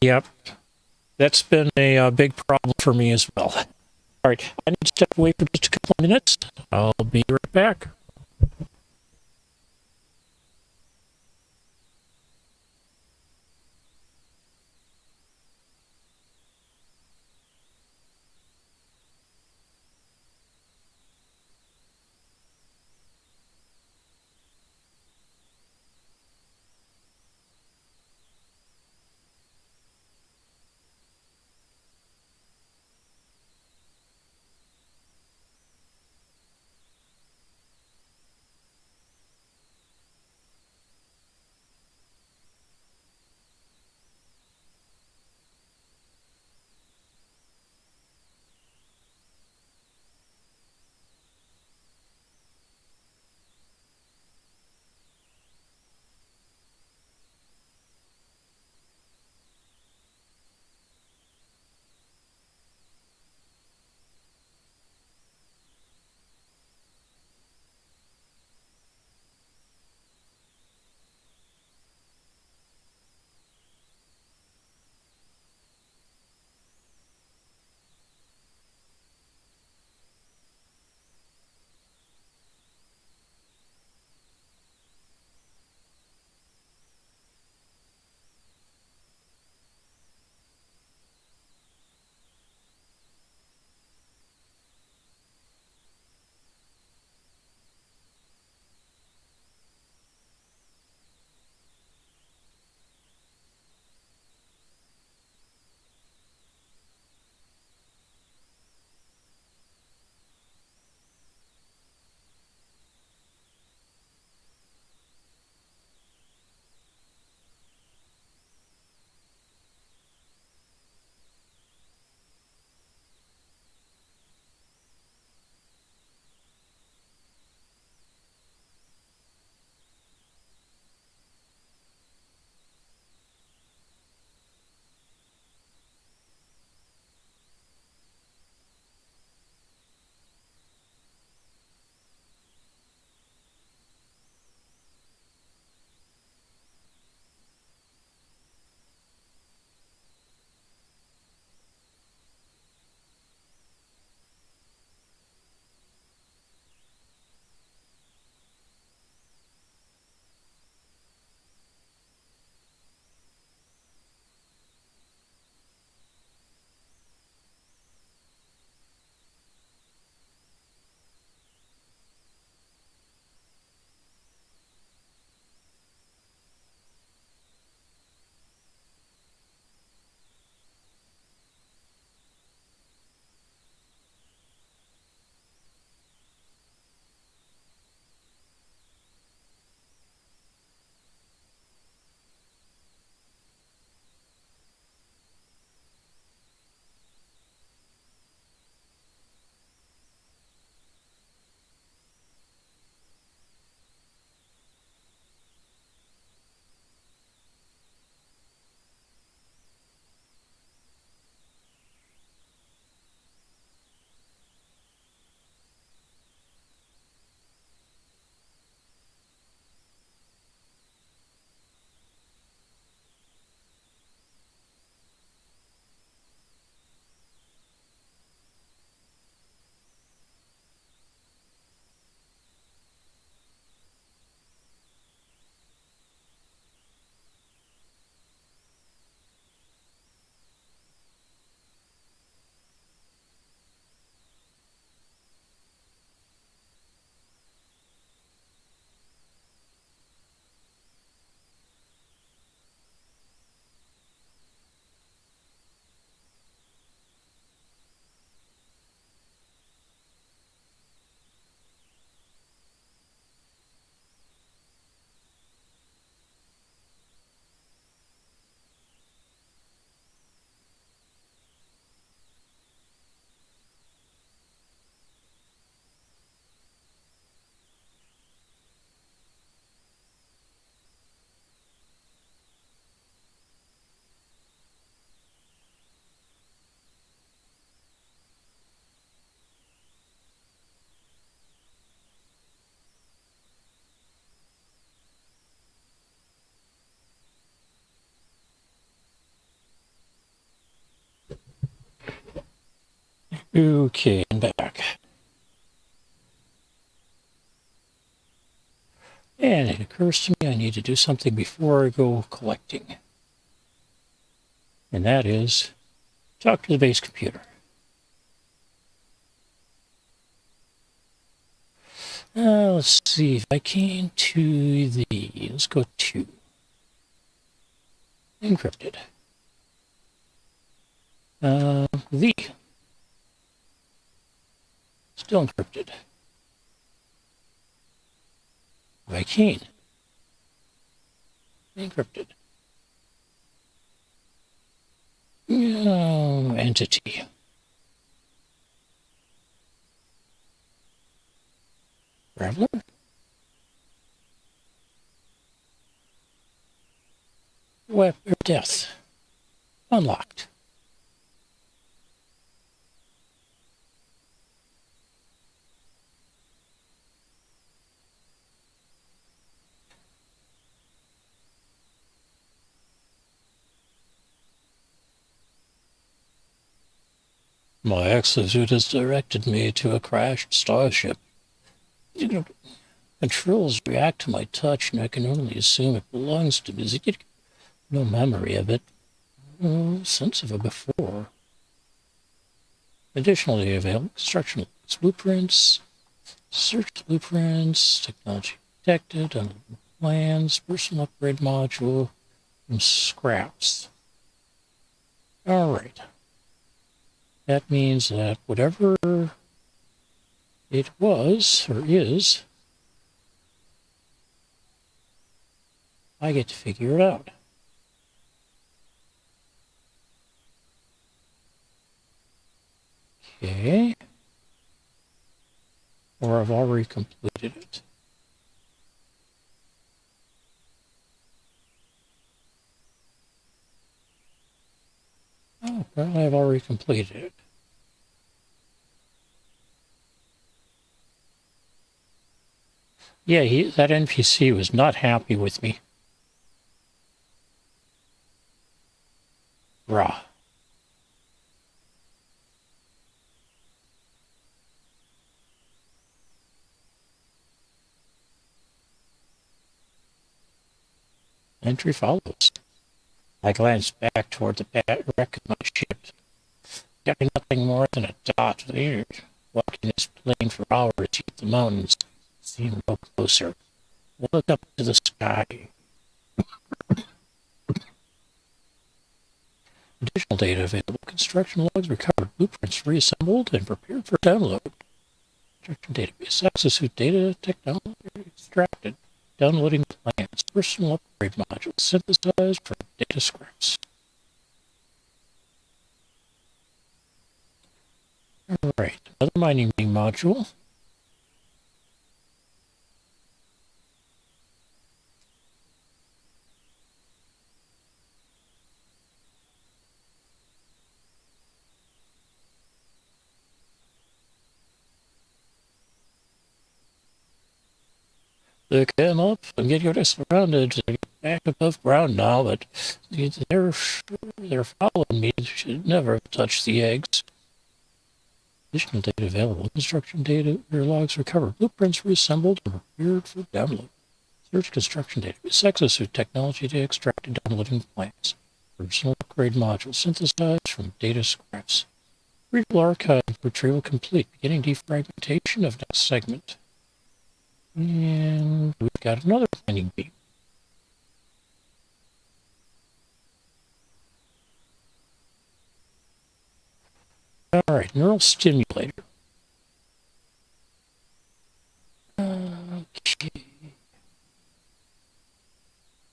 Yep. That's been a big problem for me as well. All right. I need to step away for just a couple of minutes. I'll be right back. Okay, I'm back. And it occurs to me I need to do something before I go collecting. And that is talk to the base computer. Let's see if I came to let's go to encrypted. The still encrypted. Vicane encrypted. Entity. Traveler. Web or death. Unlocked. My exosuit has directed me to a crashed starship. Controls react to my touch, and I can only assume it belongs to me. No memory of it. No sense of it before. Additionally available construction blueprints, search blueprints, technology detected, plans, personal upgrade module, and scraps. All right. That means that whatever it was or is, I get to figure it out. Okay. Or I've already completed it. Oh, apparently I've already completed it. Yeah, that NPC was not happy with me. Rah. Entry follows. I glanced back toward the wreck of my ship. Getting nothing more than a dot there. Walking this plane for hours, yet the mountains seem no closer. I look up to the sky. Additional data available. Construction logs recovered. Blueprints reassembled and prepared for download. Construction database. Exosuit data technology extracted. Downloading plans. Personal upgrade modules synthesized from data scraps. All right. Another mining module. Look them up and get your surrounded. They're back above ground now, but they're following me. They should never touch the eggs. Additional data available. Construction data or logs recovered. Blueprints reassembled and prepared for download. Search construction data. Exosuit technology data extracted, downloading plans. Personal upgrade module synthesized from data scraps. Readable archive retrieval complete. Beginning defragmentation of next segment. And we've got another mining beam. All right, neural stimulator. Okay.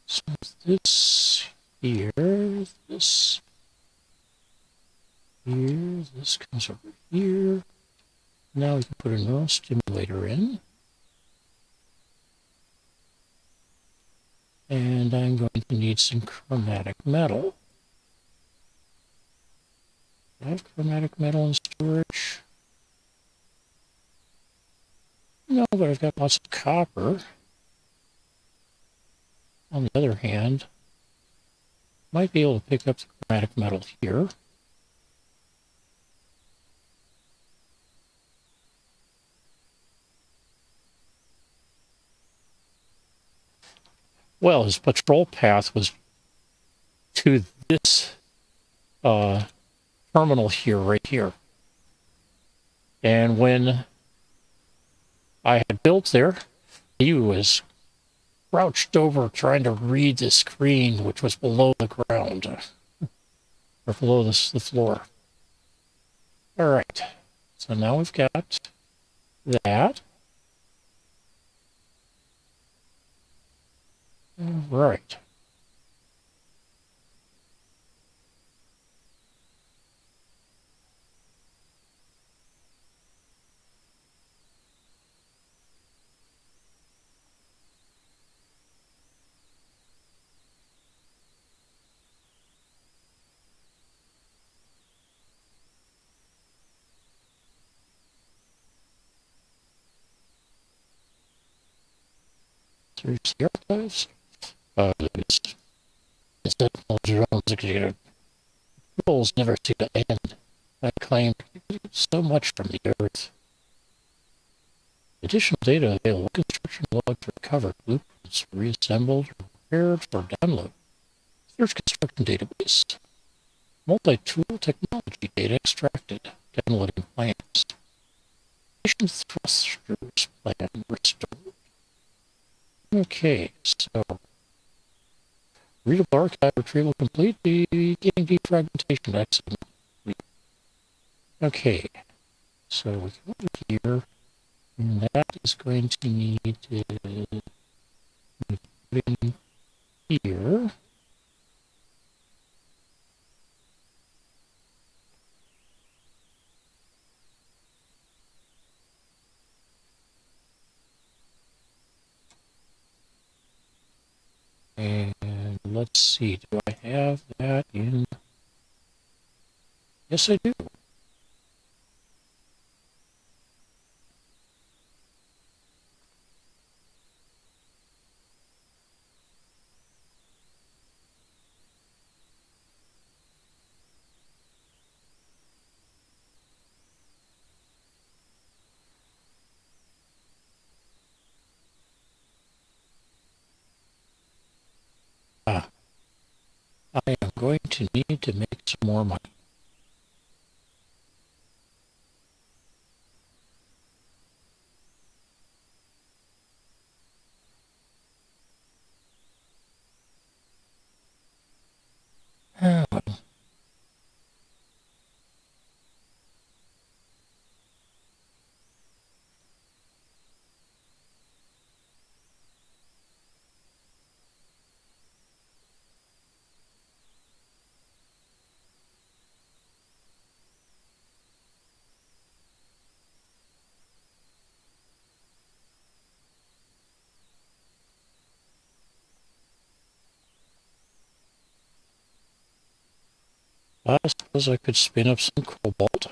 So this here, this here, this comes over here. Now we can put a neural stimulator in. And I'm going to need some chromatic metal. Do I have chromatic metal in storage? No, but I've got lots of copper. On the other hand, might be able to pick up the chromatic metal here. Well, his patrol path was to this terminal here, right here. And when I had built there, he was crouched over trying to read the screen, which was below the ground, or below the floor. All right. So now we've got that. All right. There's the archives. There's the Sentinel drones executed. Controls never seem to end. I claimed so much from the Earth. Additional data available. Construction logs recovered. Blueprints reassembled or prepared for download. Search construction database. Multi-tool technology data extracted. Downloading plans. Mission thrusters plan restored. Okay, so readable archive retrieval complete. Beginning defragmentation accident. Okay, so we go over here, and that is going to need to put in here. And let's see, do I have that in? Yes, I do. Ah, I am going to need to make some more money. Ah, I suppose I could spin up some cobalt,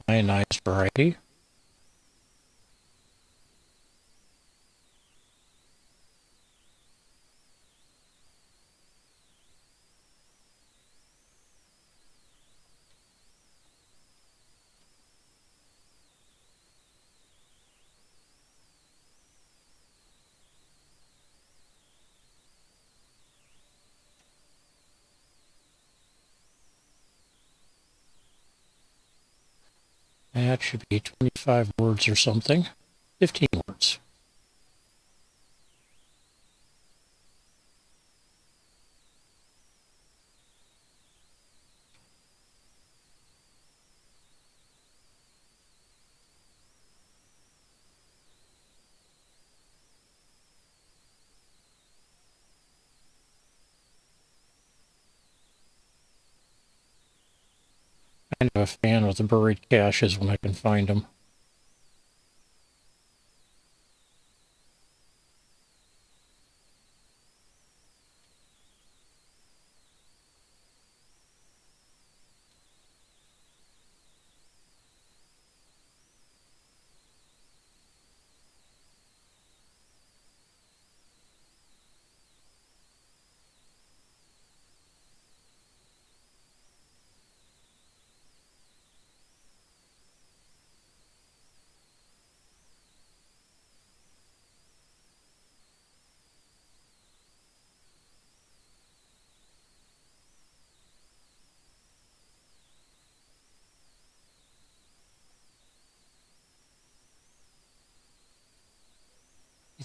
ionized variety. That should be 25 words or something. 15 words. Kind of a fan of the buried caches when I can find them.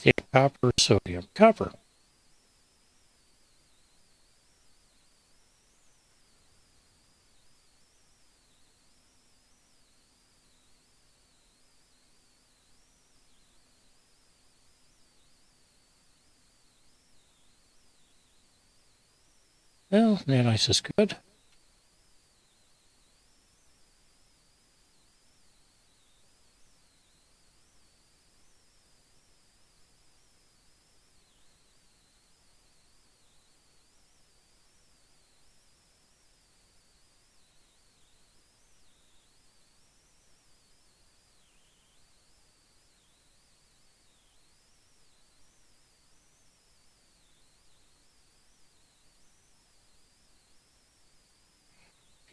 Zinc, copper, sodium, copper. Well, nanice is good.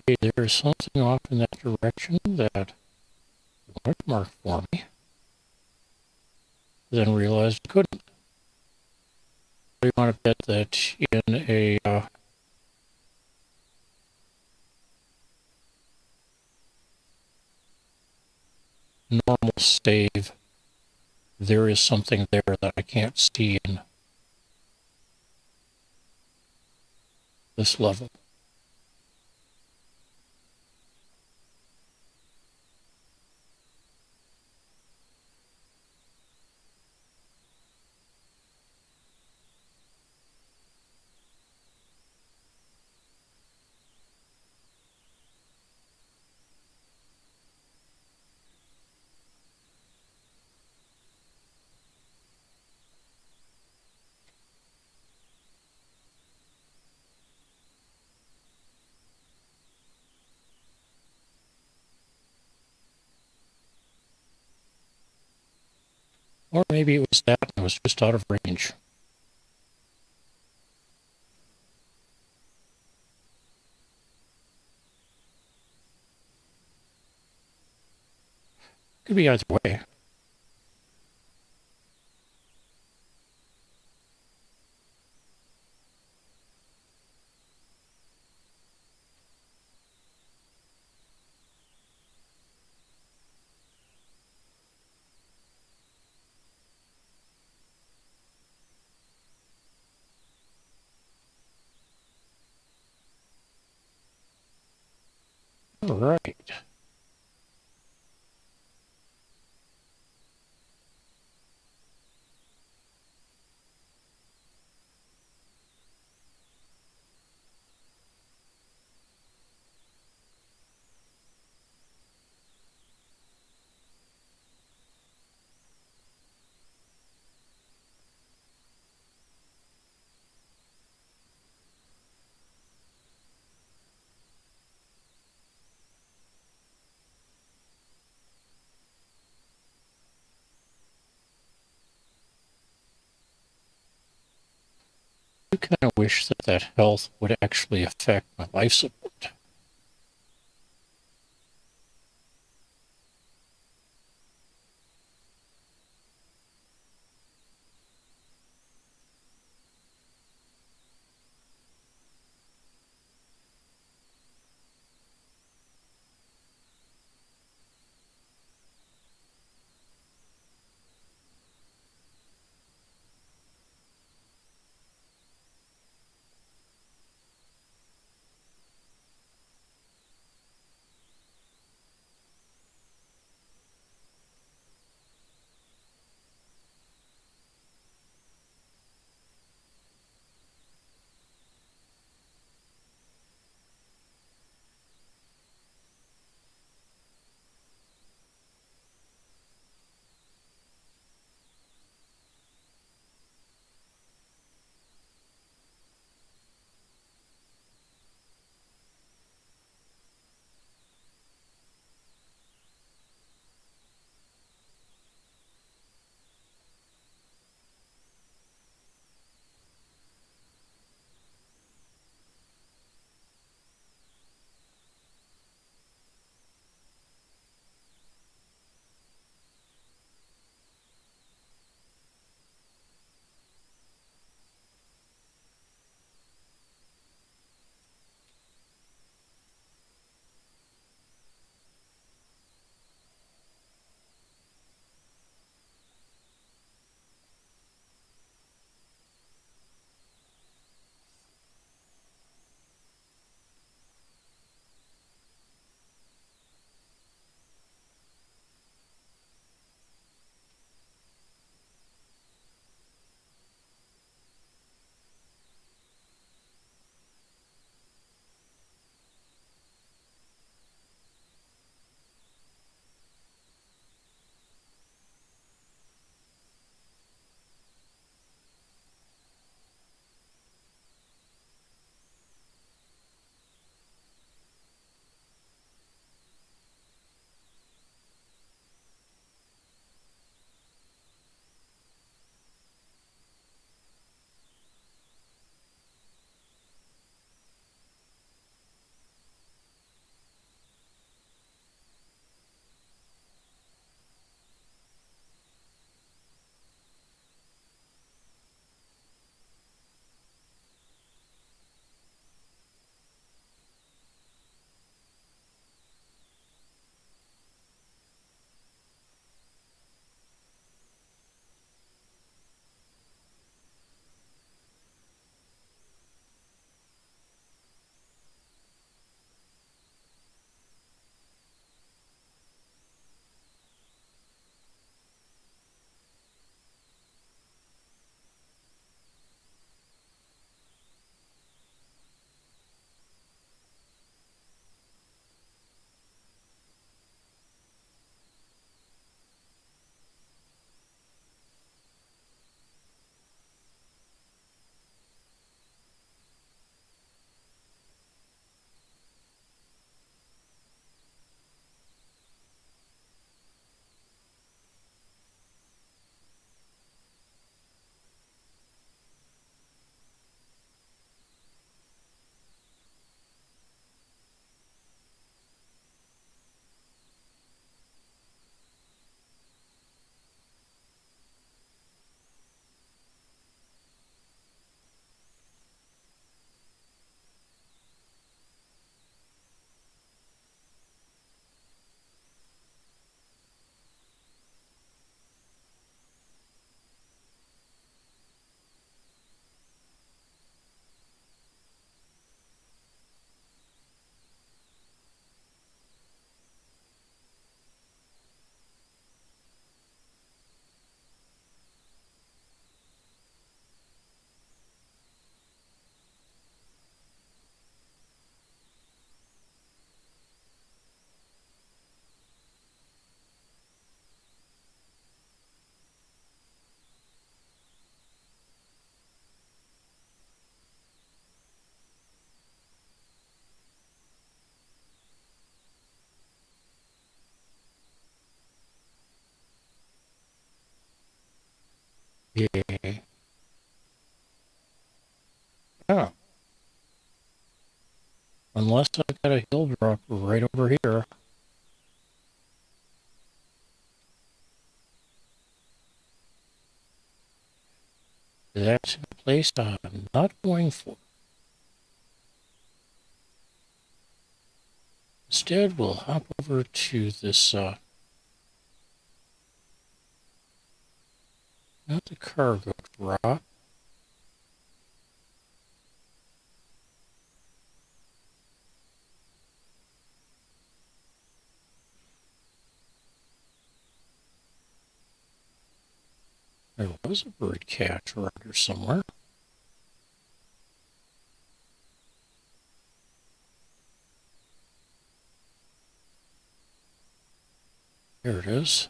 Okay, there is something off in that direction that wanted to mark for me, then realized I couldn't. I want to bet that in a normal save, there is something there that I can't see in this level. Or maybe it was that and it was just out of range. Could be either way. All right. I kind of wish that that health would actually affect my life support. Yeah. Yeah. Unless I've got a hill drop right over here. That's a place I'm not going for. Instead, we'll hop over to this, not the cargo drop. There was a bird catch around here somewhere. There it is.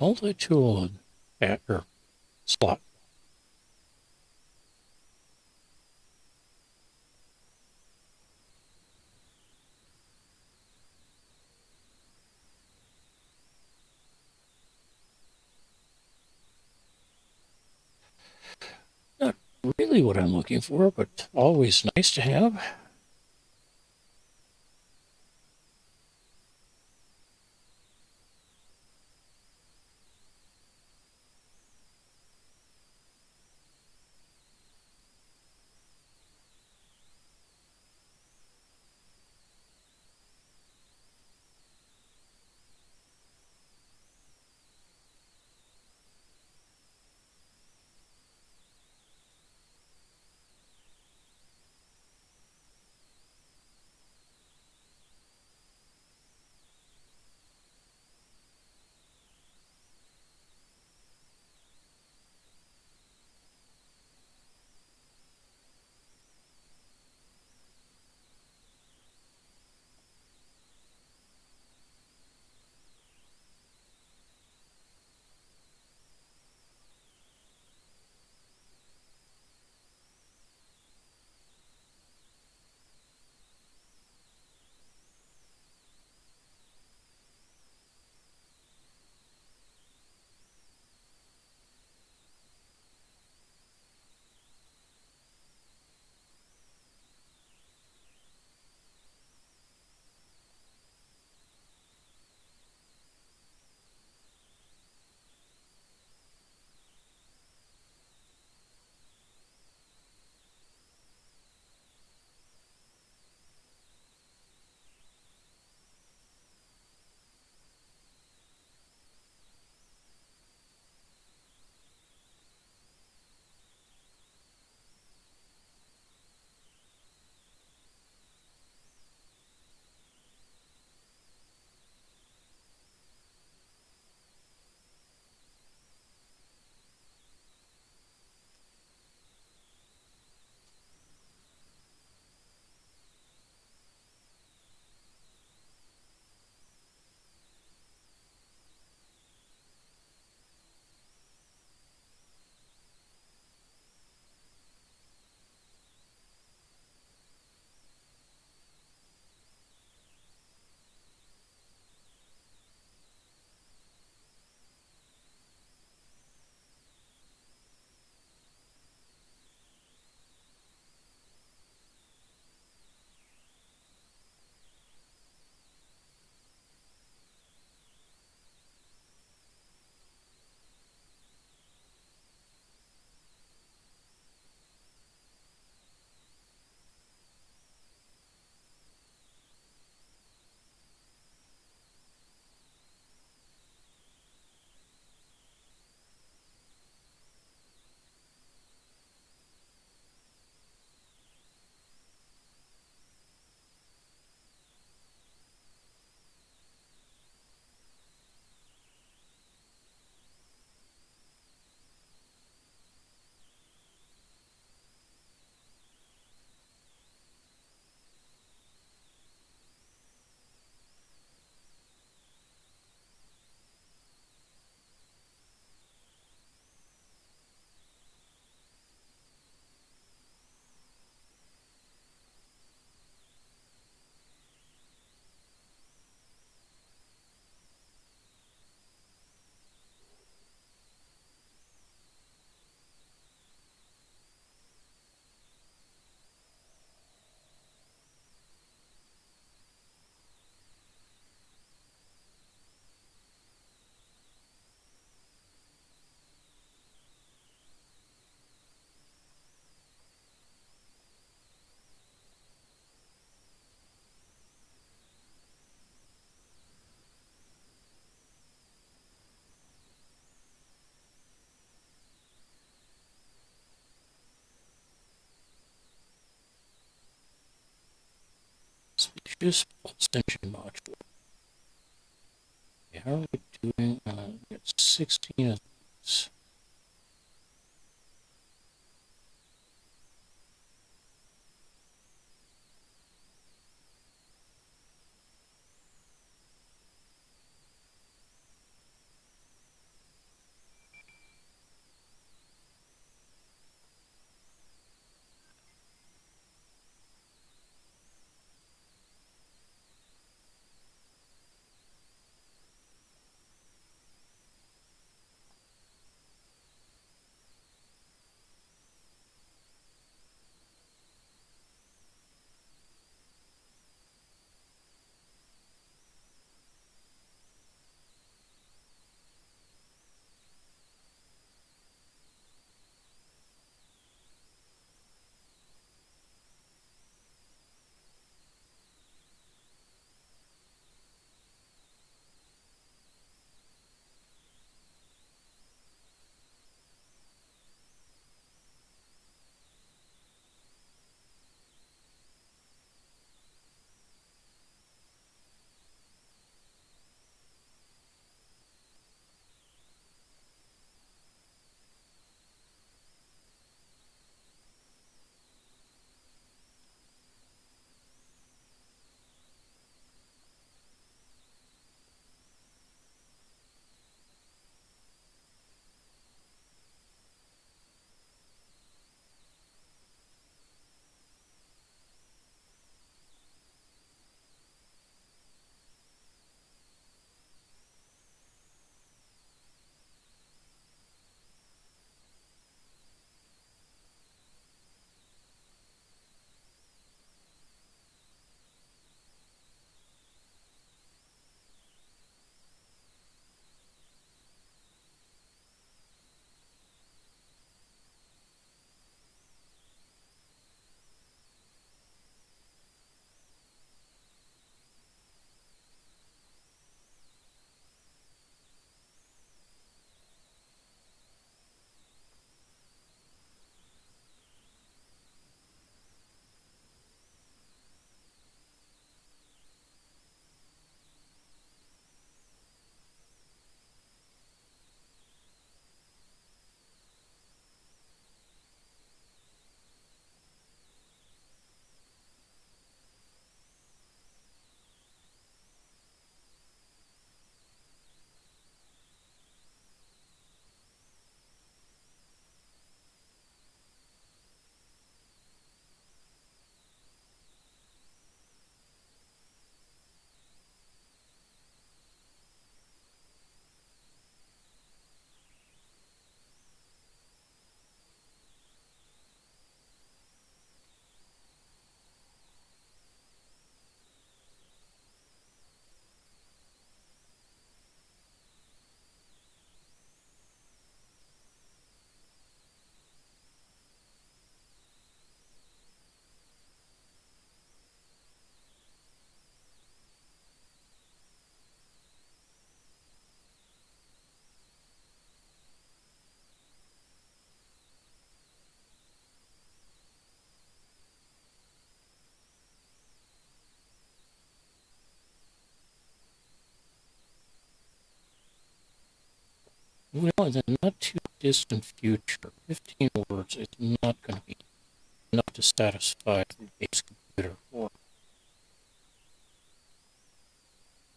Multi-tool at your slot. Not really what I'm looking for, but always nice to have. Just pulse engine module. Okay, how are we doing? It's 16 of these. Well, in the not too distant future, 15 words is not going to be enough to satisfy the base computer. Or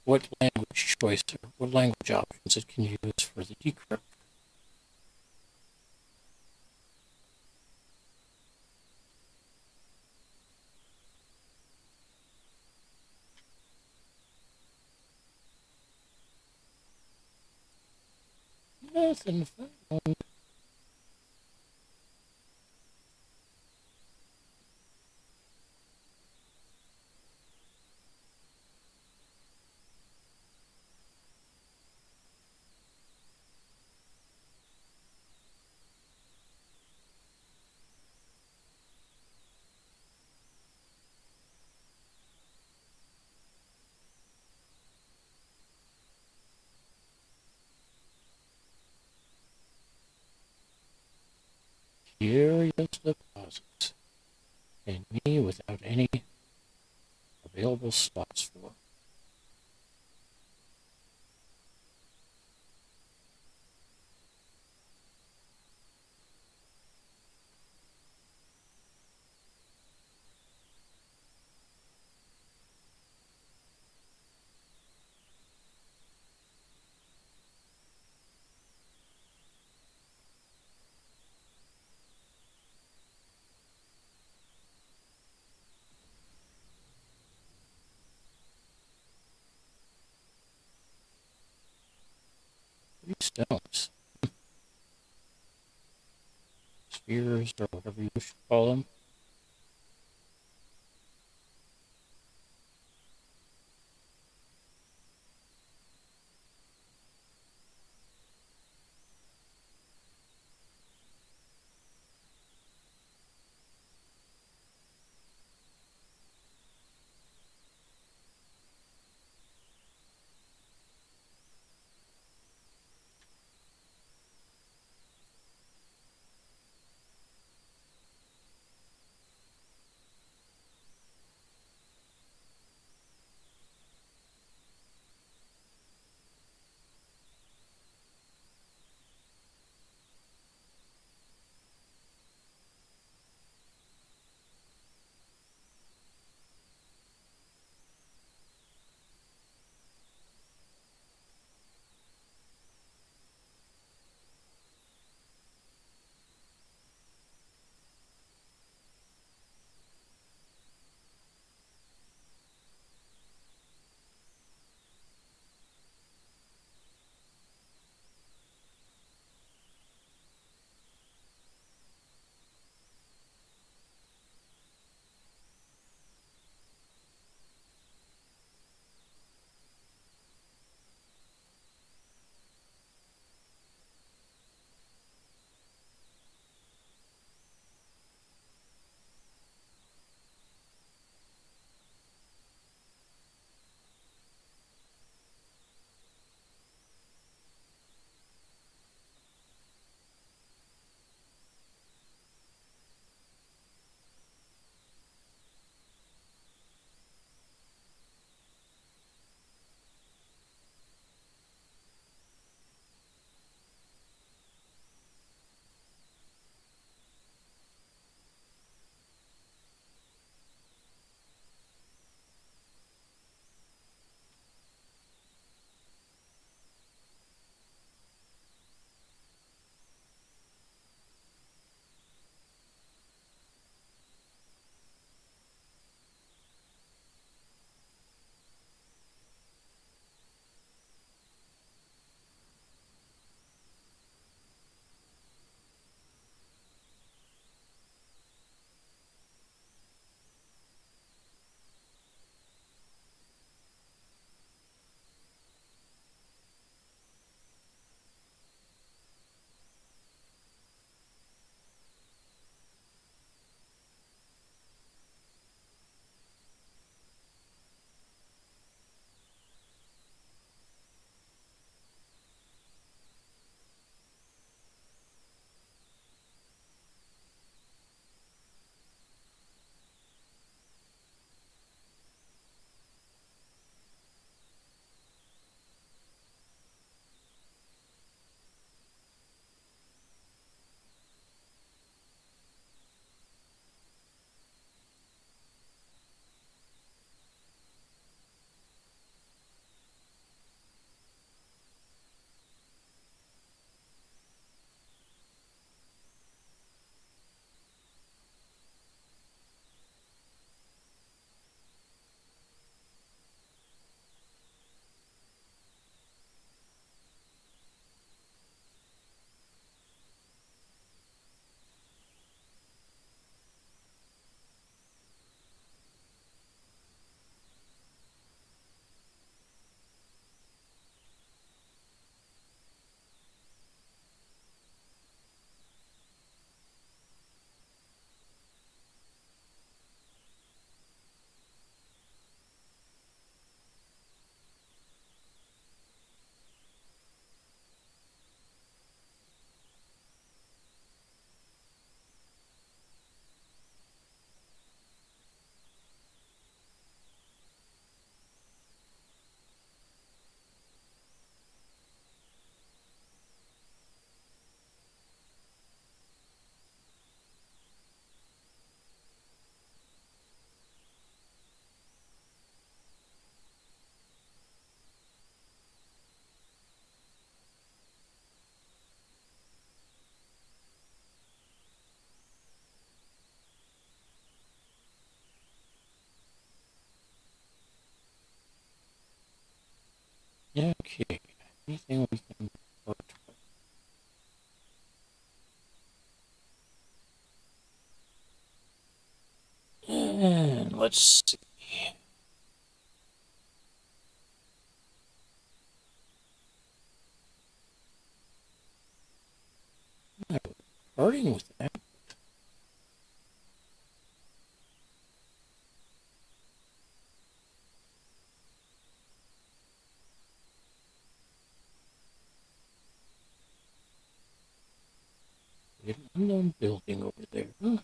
what language choice or what language options it can use for the decrypt. Nothing found. Curious deposits. And me without any available slots for. Three stones. Spheres, or whatever you should call them. Okay. Anything we can put? And let's see. Starting with that. An unknown building over there. Huh?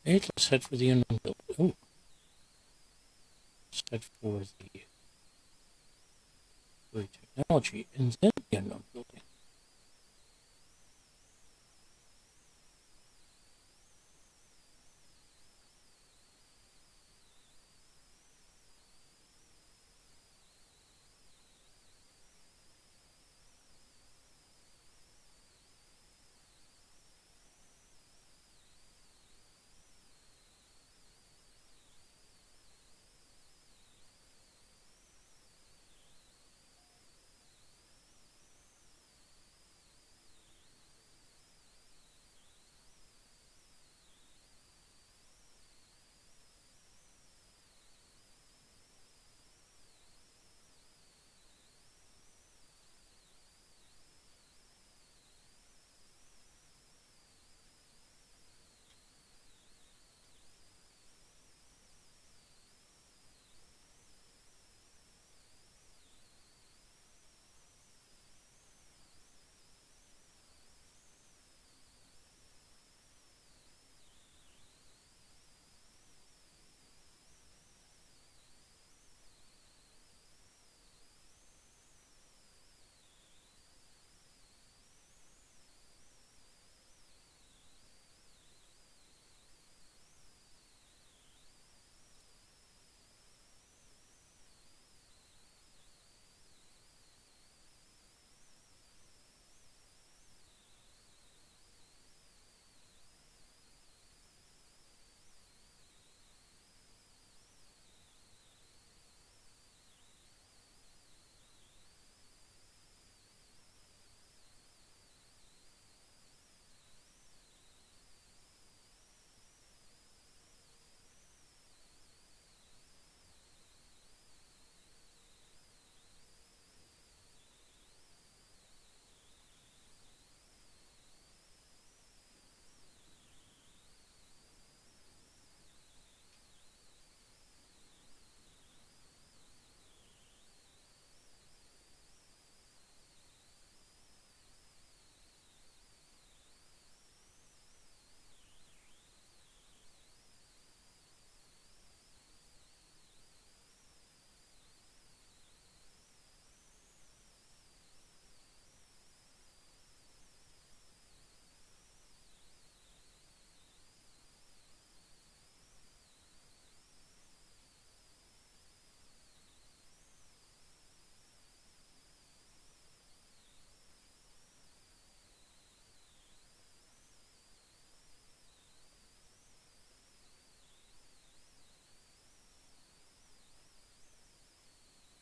Hey, let's head for the unknown building. Oh, let's head for the technology and then the unknown building.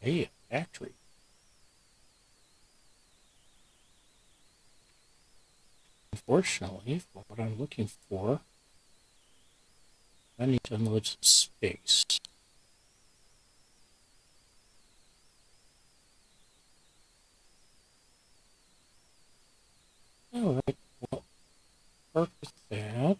Hey, a factory. Unfortunately, for what I'm looking for, I need to unload some space. All right, well, work with that.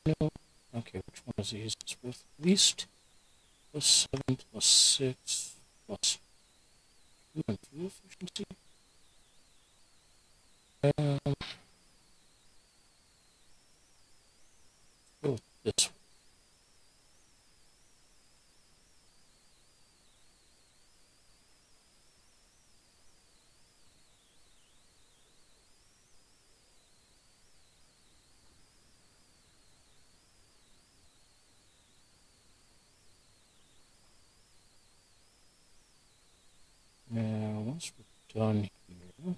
No. Okay, which one is these? It's worth least plus 7 plus 6 plus 2 and 2 efficiency. Go with this one. Now, once we're done here,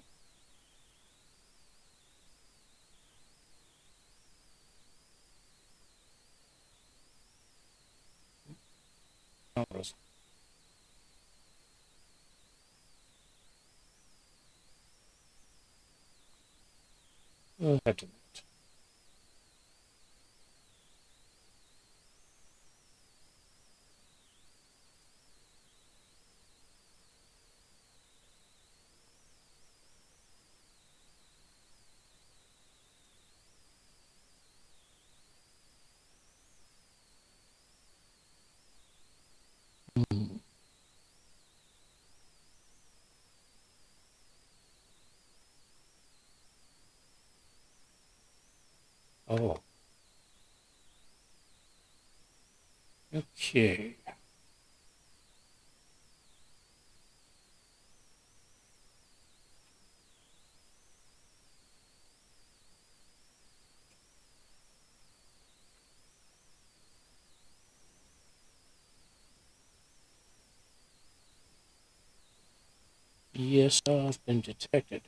head to that. Oh, okay. Yes, I've been detected.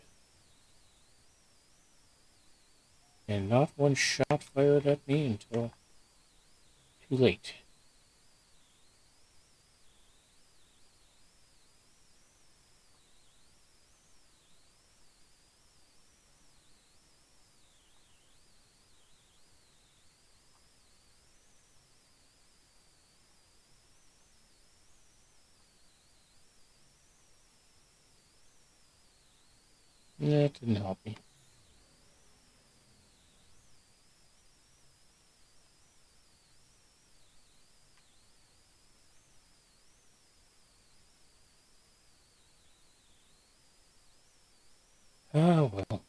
And not one shot fired at me until too late. That didn't help me. Ah, well.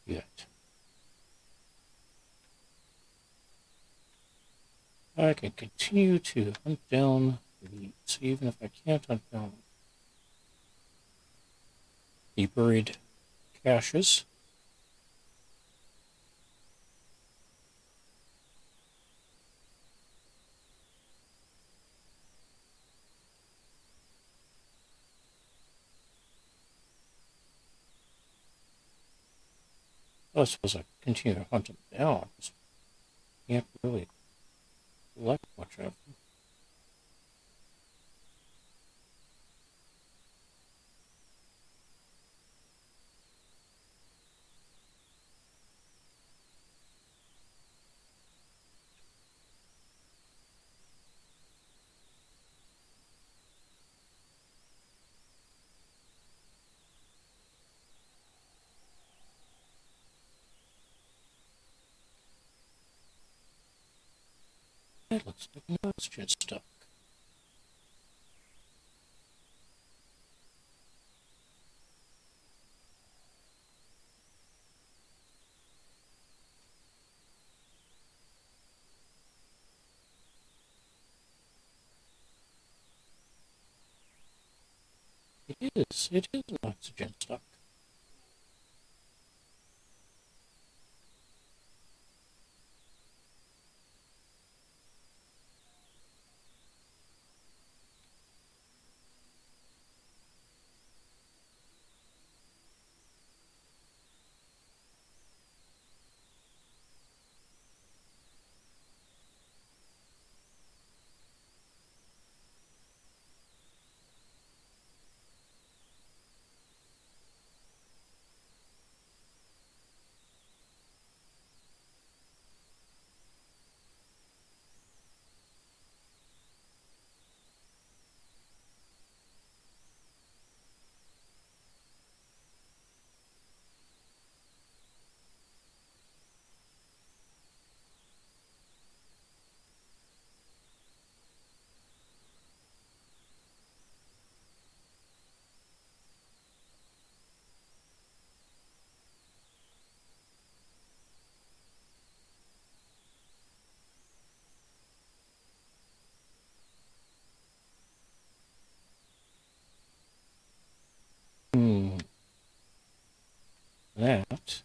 Yet. I can continue to hunt down leads, even if I can't hunt down the buried caches. I suppose I continue to hunt them down. Just can't really collect much of them. It looks like an oxygen stuck. It is an oxygen stock. Hmm. That,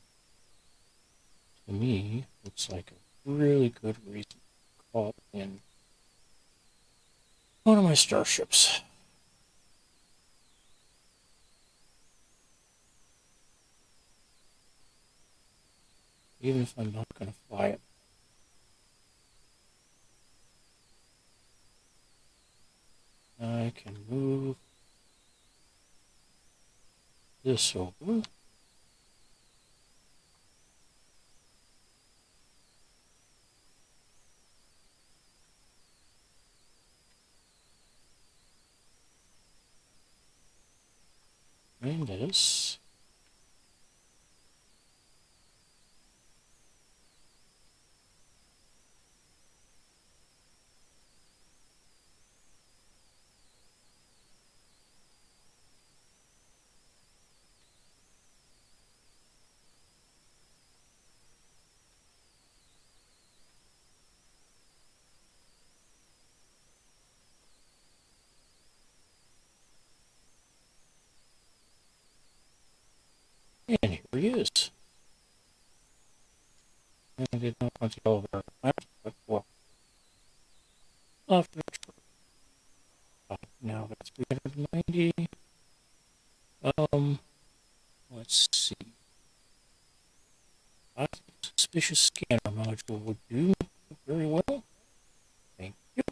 to me, looks like a really good reason to call in one of my starships. Even if I'm not going to fly it. I can move this over. And this. And here he is. I did not want to go over that, but well, after now that's 390. Let's see. I think suspicious scanner module would do very well. Thank you.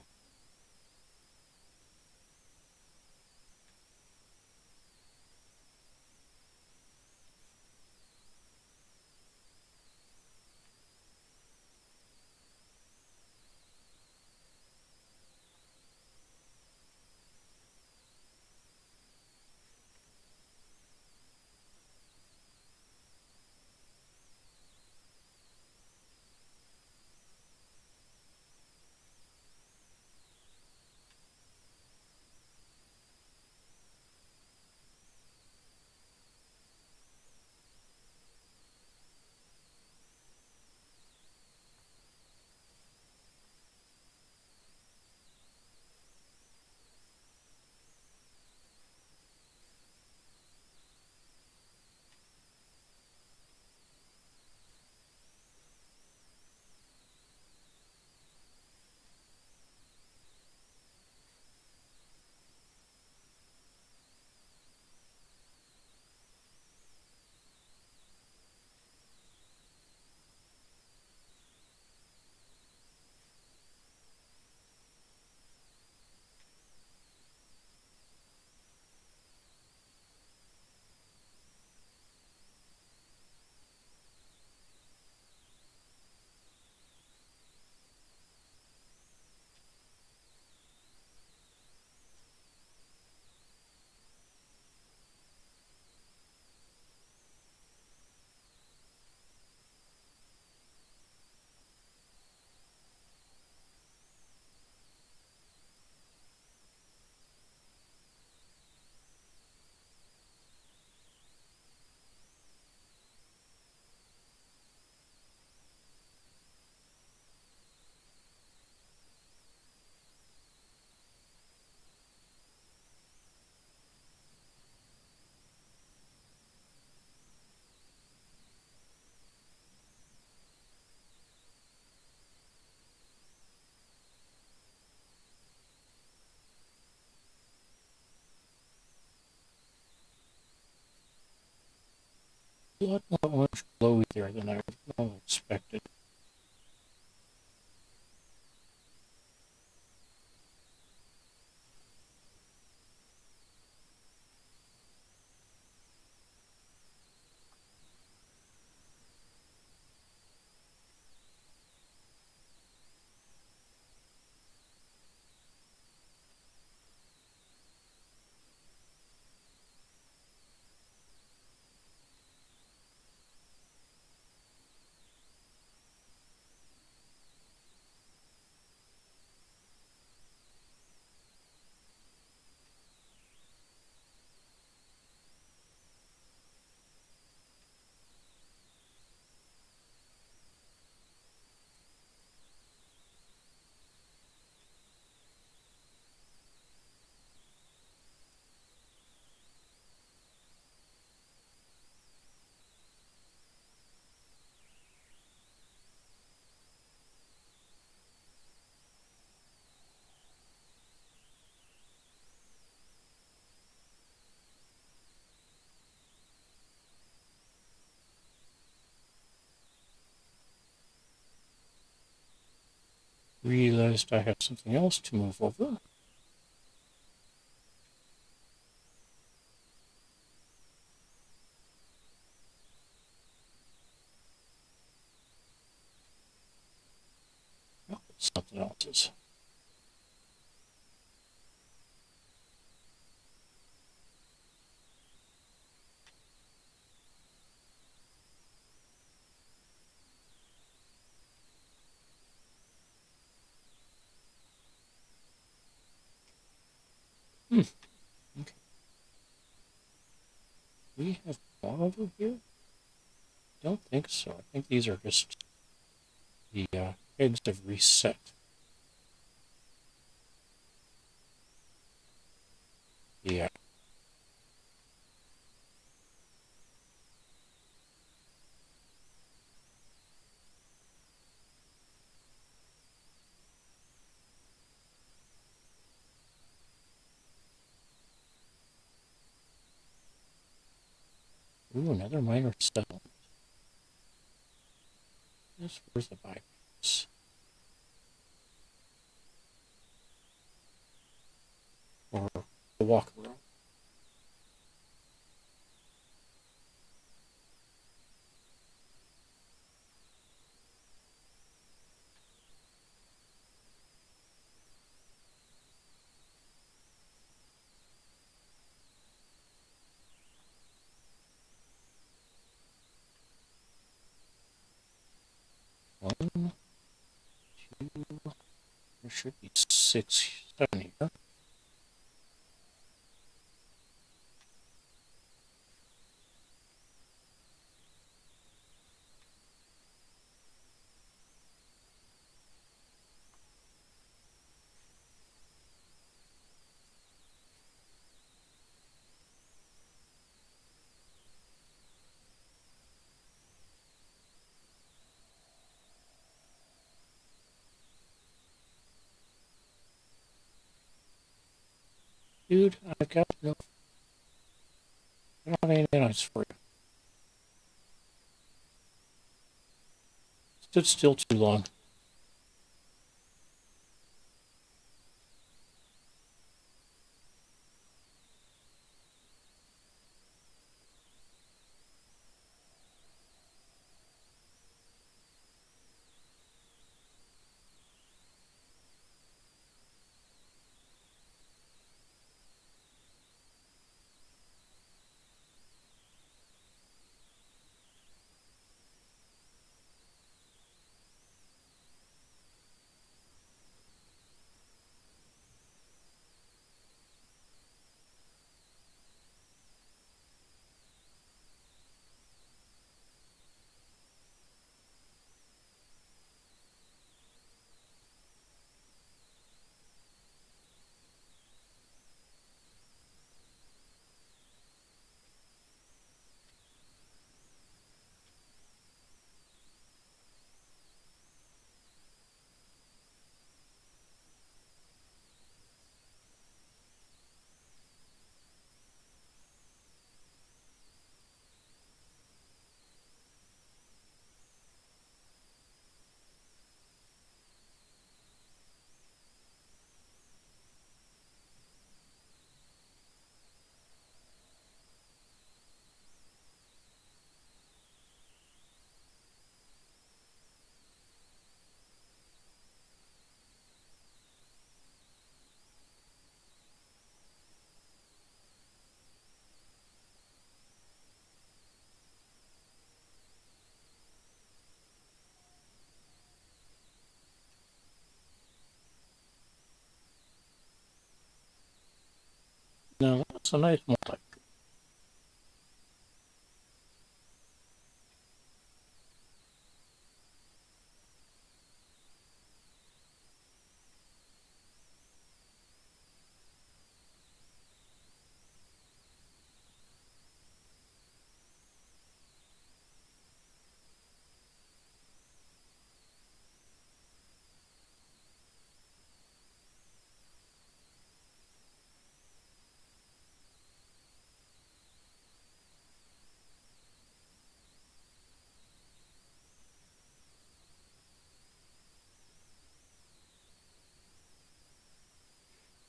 A lot more orange glow there than I would have expected. Realized I had something else to move over. Oh, it's something else's. Okay. We have lava here? Don't think so. I think these are just the eggs have reset. Yeah. Ooh, another minor settlement. Where's the bypass? Or the walk around? One, two, there should be 6, 7 here. Dude, I've got no nanites for you. Stood still too long. It's a nice multi.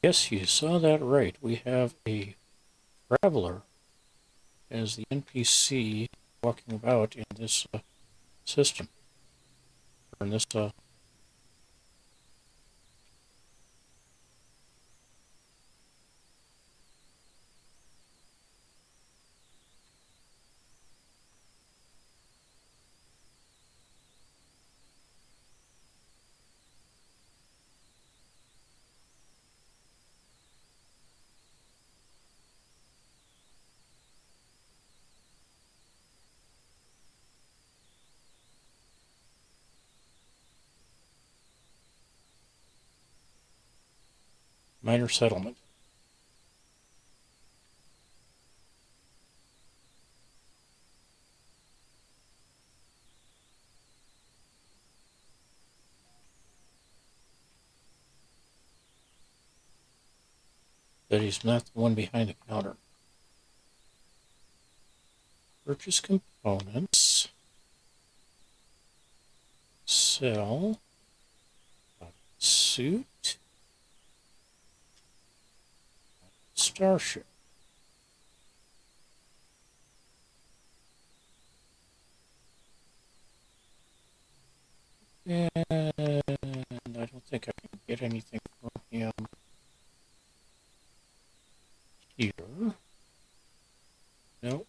Yes, you saw that right. We have a traveler as the NPC walking about in this system, or in this minor settlement. That he's not the one behind the counter. Purchase components. Sell. Suit. Starship. And I don't think I can get anything from him here. Nope.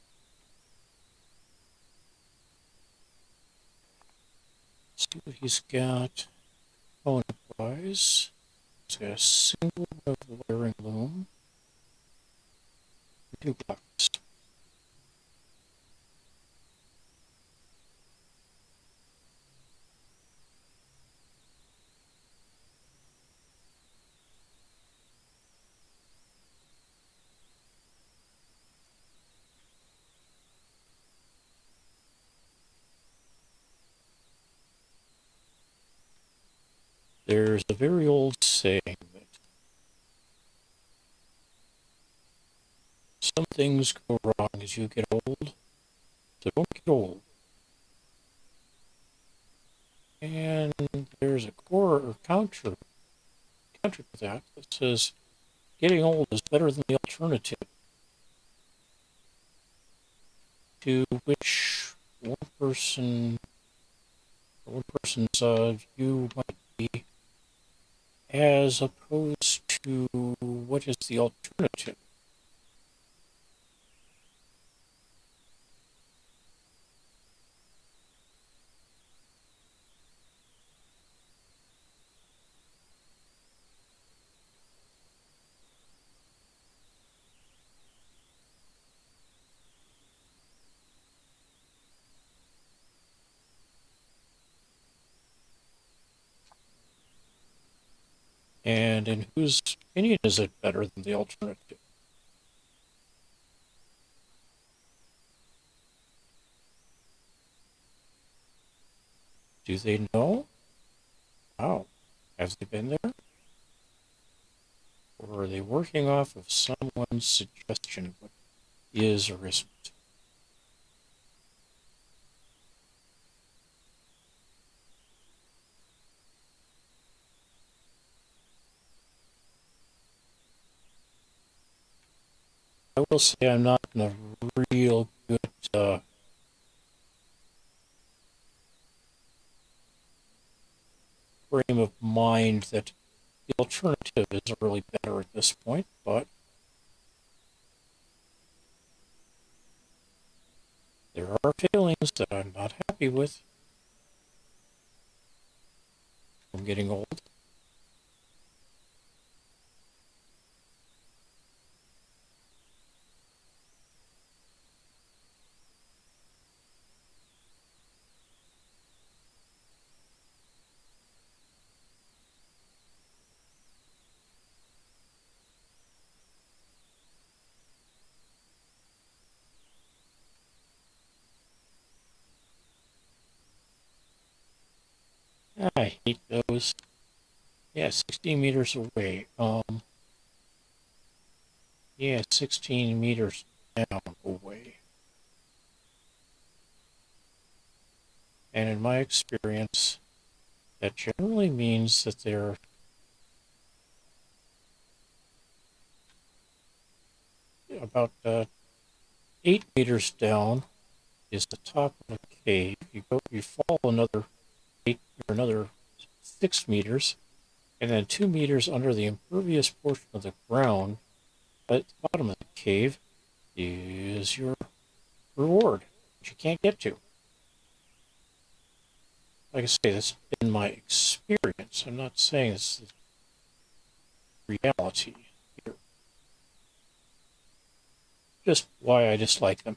Let's see what he's got component-wise. He's got a single layering loom. 2 blocks. There's a very old saying that some things go wrong as you get old, so don't get old. And there's a core or counter to that says getting old is better than the alternative, to which one person's view might be, as opposed to what is the alternative. And in whose opinion is it better than the alternative? Do they know? How? Have they been there? Or are they working off of someone's suggestion of what is or isn't? I will say I'm not in a real good frame of mind that the alternative is really better at this point, but there are feelings that I'm not happy with. I'm getting old. I hate those. Yeah, 16 meters away. Yeah, 16 meters down away. And in my experience, that generally means that they're about 8 meters down is the top of the cave. You fall another 8 or another 6 meters, and then 2 meters under the impervious portion of the ground at the bottom of the cave is your reward, which you can't get to. Like I say, that's been my experience. I'm not saying it's the reality here. Just why I dislike them.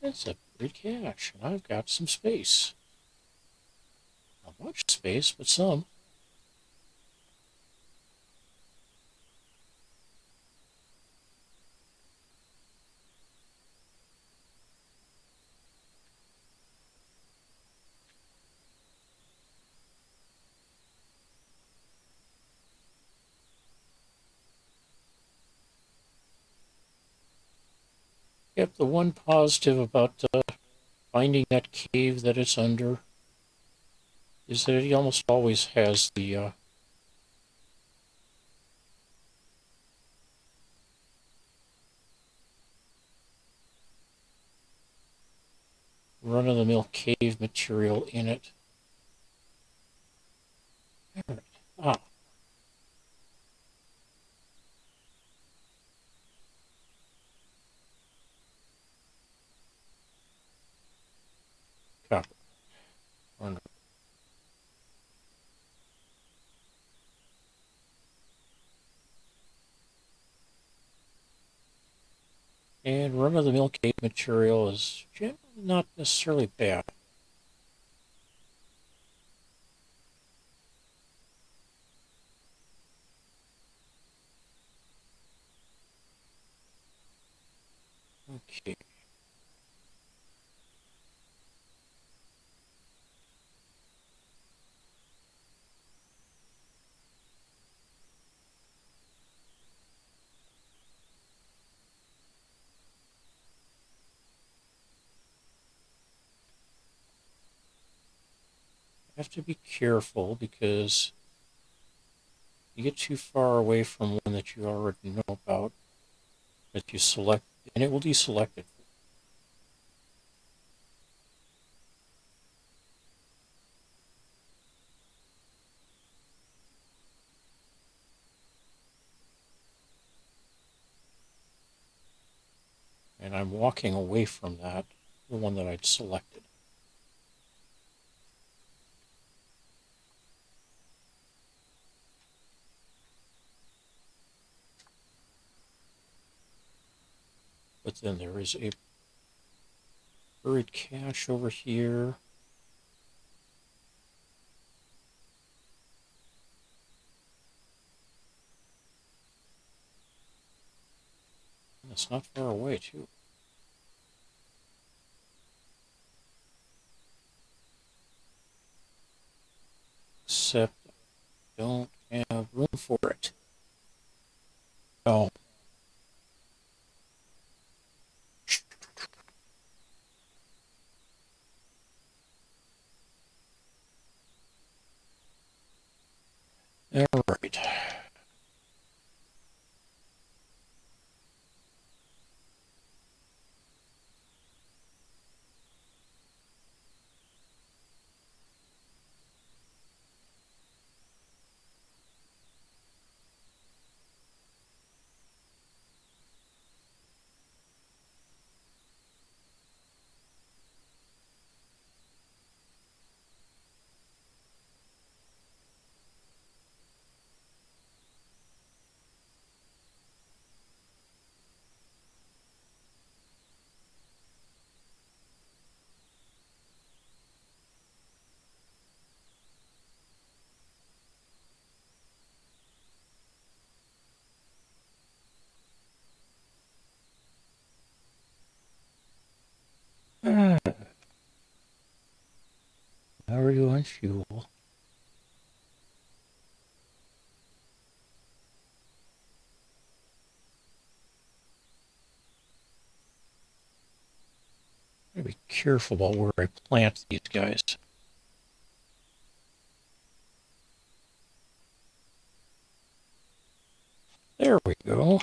It's a great cache, and I've got some space. Not much space, but some. Yep, the one positive about finding that cave that it's under is that it almost always has the run-of-the-mill cave material in it. Ah, copper. Wonderful. And run-of-the-mill cave material is generally not necessarily bad. Okay. Have to be careful because you get too far away from one that you already know about that you select, and it will deselect it. And I'm walking away from that, the one that I'd selected. But then there is a buried cache over here. It's not far away, too. Except I don't have room for it. Oh. All right. and fuel. I gotta be careful about where I plant these guys. There we go.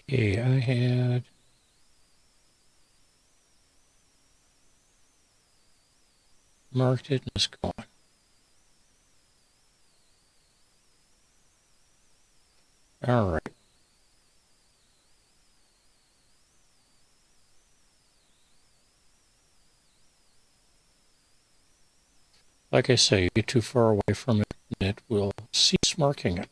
Okay, I had marked it and it's gone. All right. Like I say, you get too far away from it and it will cease marking it.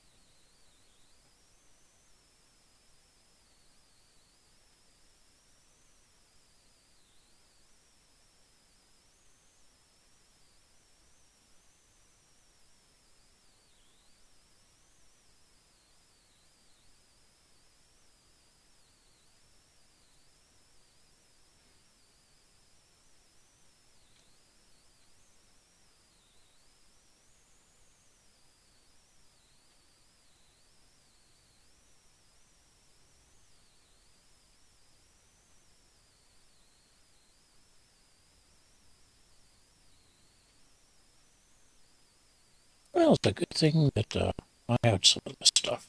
Well, it's a good thing that I had some of this stuff.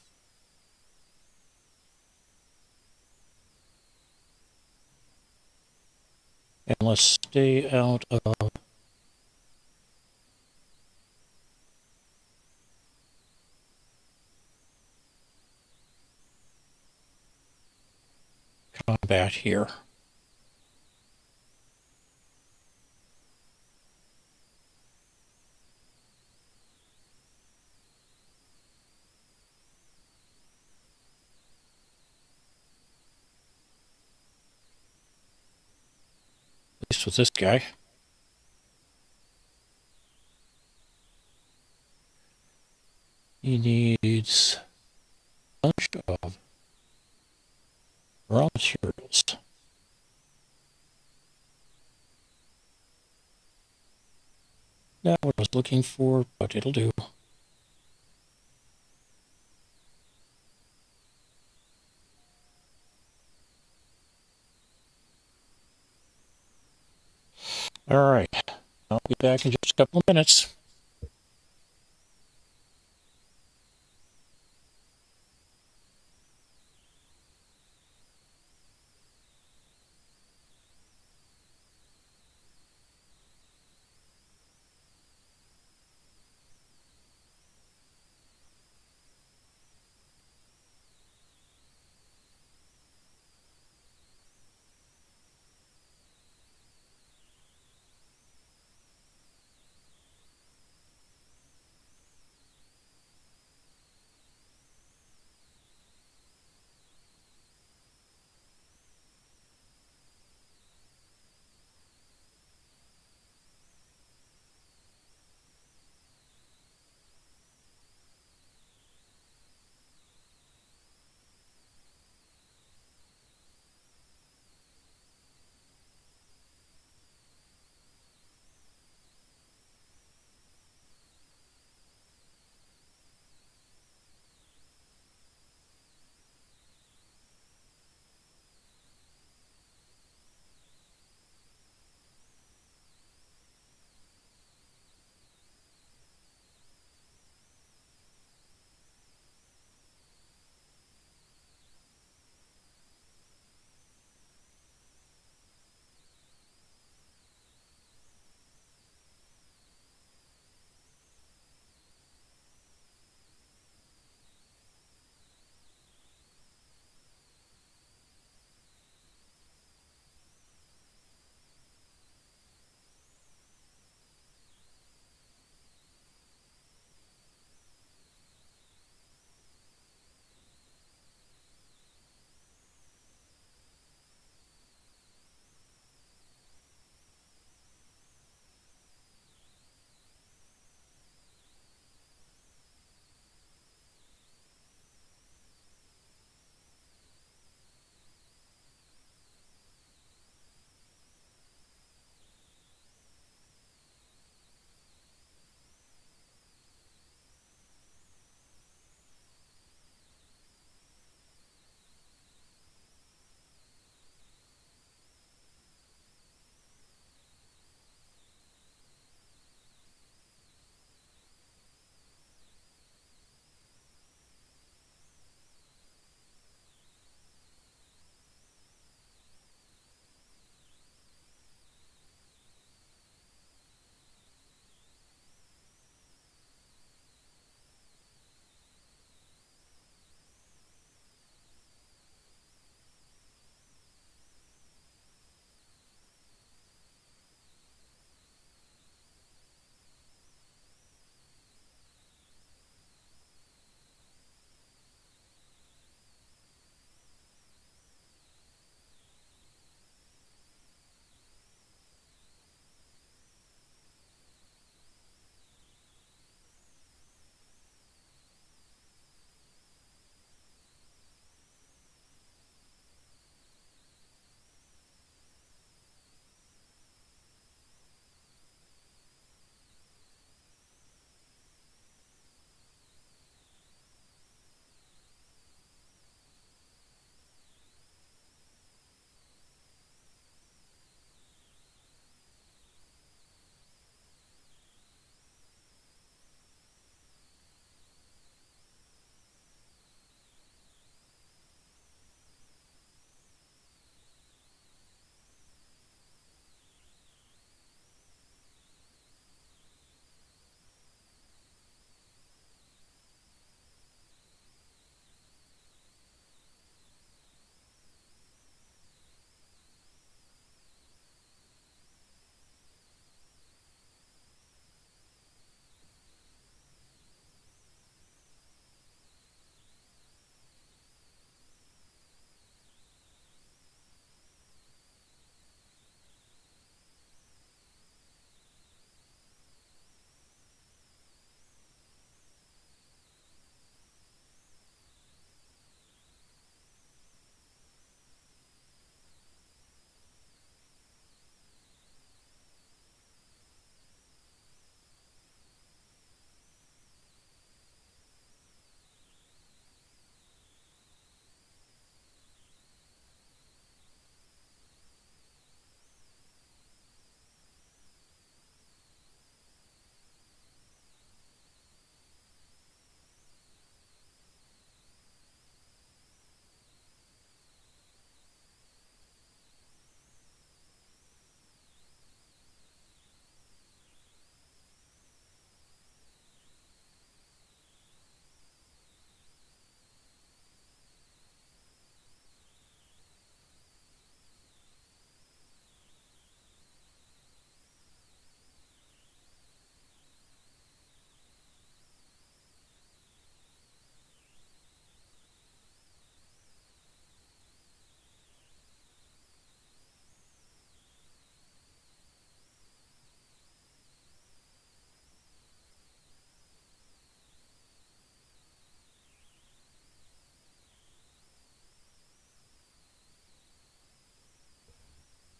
And let's stay out of combat here. At least with this guy. He needs a bunch of raw materials. Not what I was looking for, but it'll do. All right. I'll be back in just a couple of minutes.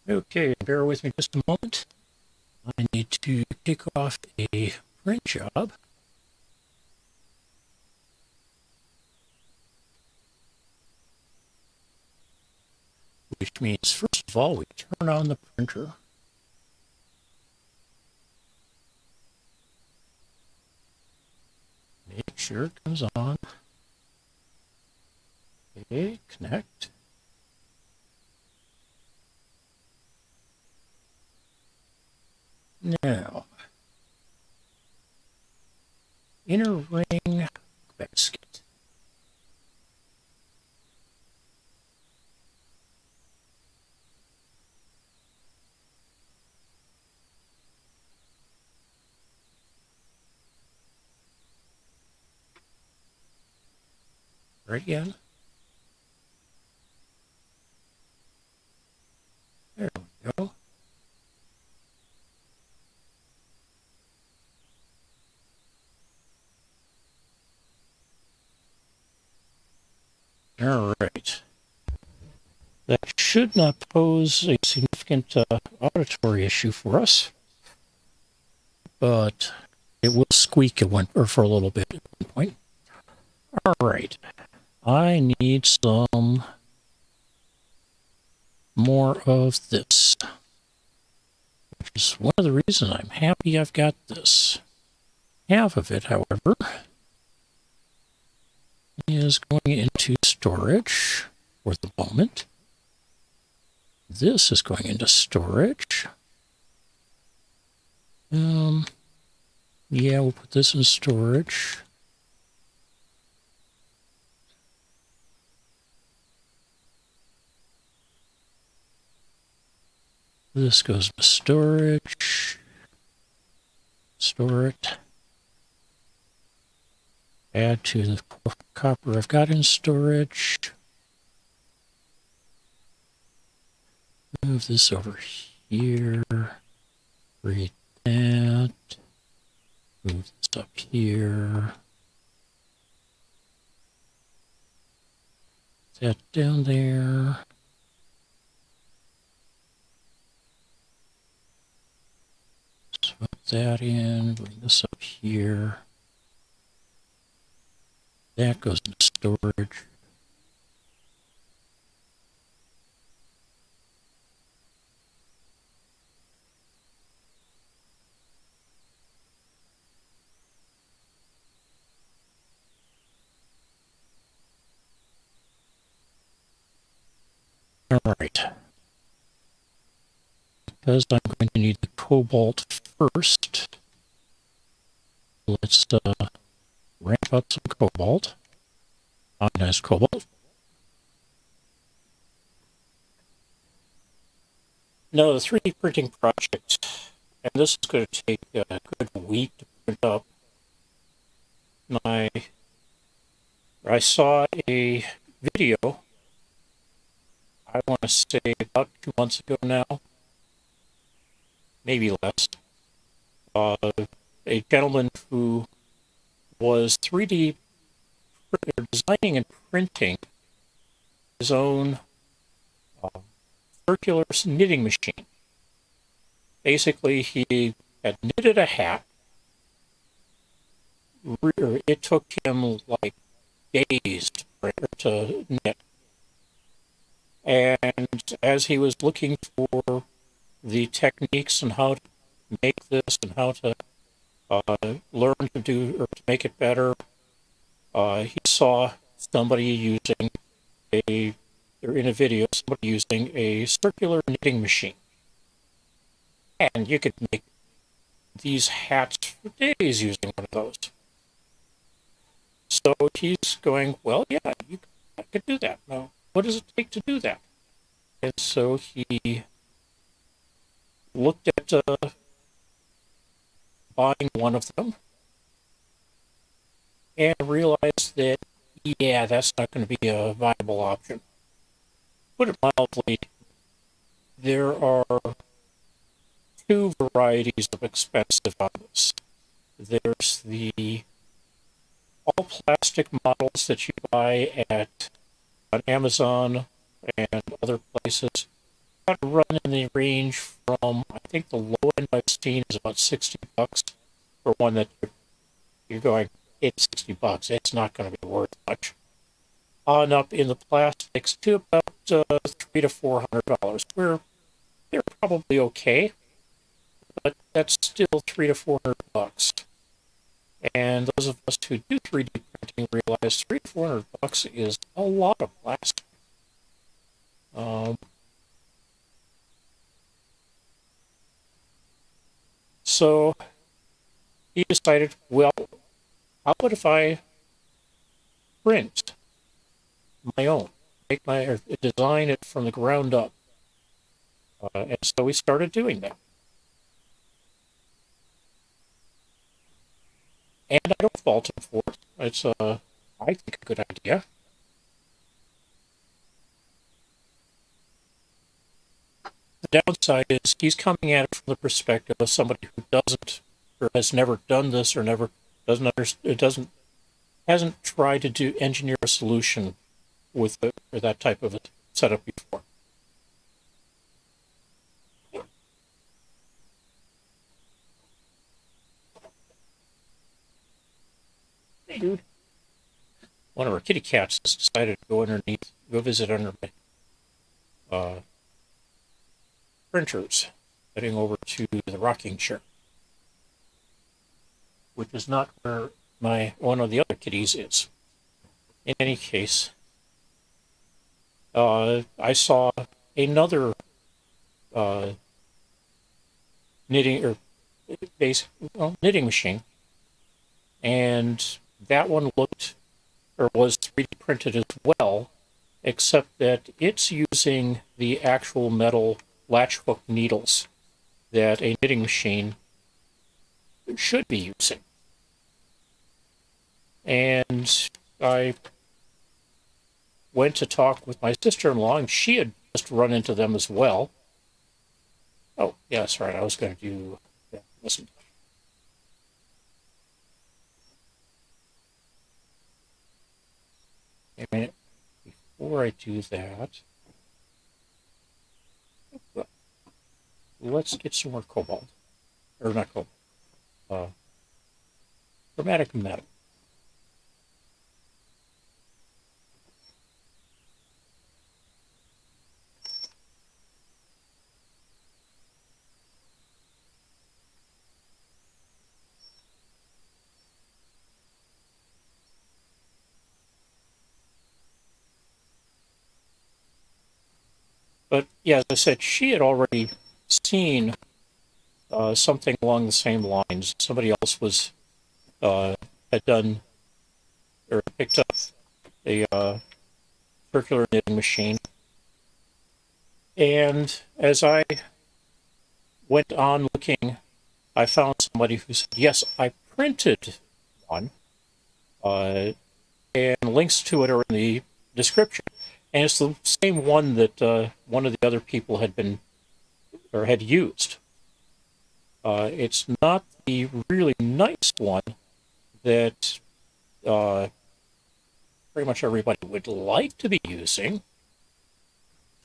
Okay, bear with me just a moment. I need to kick off a print job. Which means, first of all, we turn on the printer. Make sure it comes on. Okay, connect. Now, inner ring basket. Right again. There we go. All right. That should not pose a significant auditory issue for us, but it will squeak for a little bit at one point. All right. I need some more of this, which is one of the reasons I'm happy I've got this. Half of it, however, is going into storage for the moment. This is going into storage. Yeah, we'll put this in storage. This goes to storage. Store it. Add to the copper I've got in storage. Move this over here. Read that. Move this up here. That down there. Put that in. Bring this up here. That goes into storage. All right. Because I'm going to need the cobalt first, let's ramp up some cobalt. Ionized cobalt. Now, the 3D printing project, and this is going to take a good week to print up. I saw a video, I want to say about 2 months ago now, maybe less, a gentleman who was 3D designing and printing his own circular knitting machine. Basically, he had knitted a hat. It took him like days to knit. And as he was looking for the techniques and how to make this and how to learn to do or to make it better, he saw somebody using in a video, somebody using a circular knitting machine. And you could make these hats for days using one of those. So he's going, well, yeah, I could do that. Now, what does it take to do that? And so he looked at buying one of them and realized that, yeah, that's not going to be a viable option. Put it mildly, there are two varieties of expensive on this. There's the all plastic models that you buy on Amazon and other places, got to run in the range from, I think the low end I've seen is about $60 for one that you're going, it's $60. It's not going to be worth much. On up in the plastics to about $300 to $400, where they're probably okay, but that's still $300 to $400. And those of us who do 3D printing realize $300 to $400 is a lot of plastic. So he decided, well, how about if I print my own, make my or design it from the ground up? And so we started doing that. And I don't fault him for it. It's I think a good idea. The downside is he's coming at it from the perspective of somebody who doesn't or has never done this or never doesn't understand, doesn't hasn't tried to do engineer a solution with or that type of a setup before. Hey, dude. One of our kitty cats has decided to go visit under my printers, heading over to the rocking chair, which is not where one of the other kitties is. In any case, I saw another knitting knitting machine, and that one looked or was 3D printed as well, except that it's using the actual metal latch hook needles that a knitting machine should be using. And I went to talk with my sister-in-law, and she had just run into them as well. Oh, yeah, that's right. I was going to do that. Listen. A minute. Before I do that, let's get some more cobalt. Or not cobalt. Chromatic metal. But yeah, as I said, she had already seen something along the same lines. Somebody else had done or picked up a circular knitting machine, and as I went on looking, I found somebody who said, "Yes, I printed one," and links to it are in the description. And it's the same one that one of the other people had been or had used. It's not the really nice one that pretty much everybody would like to be using.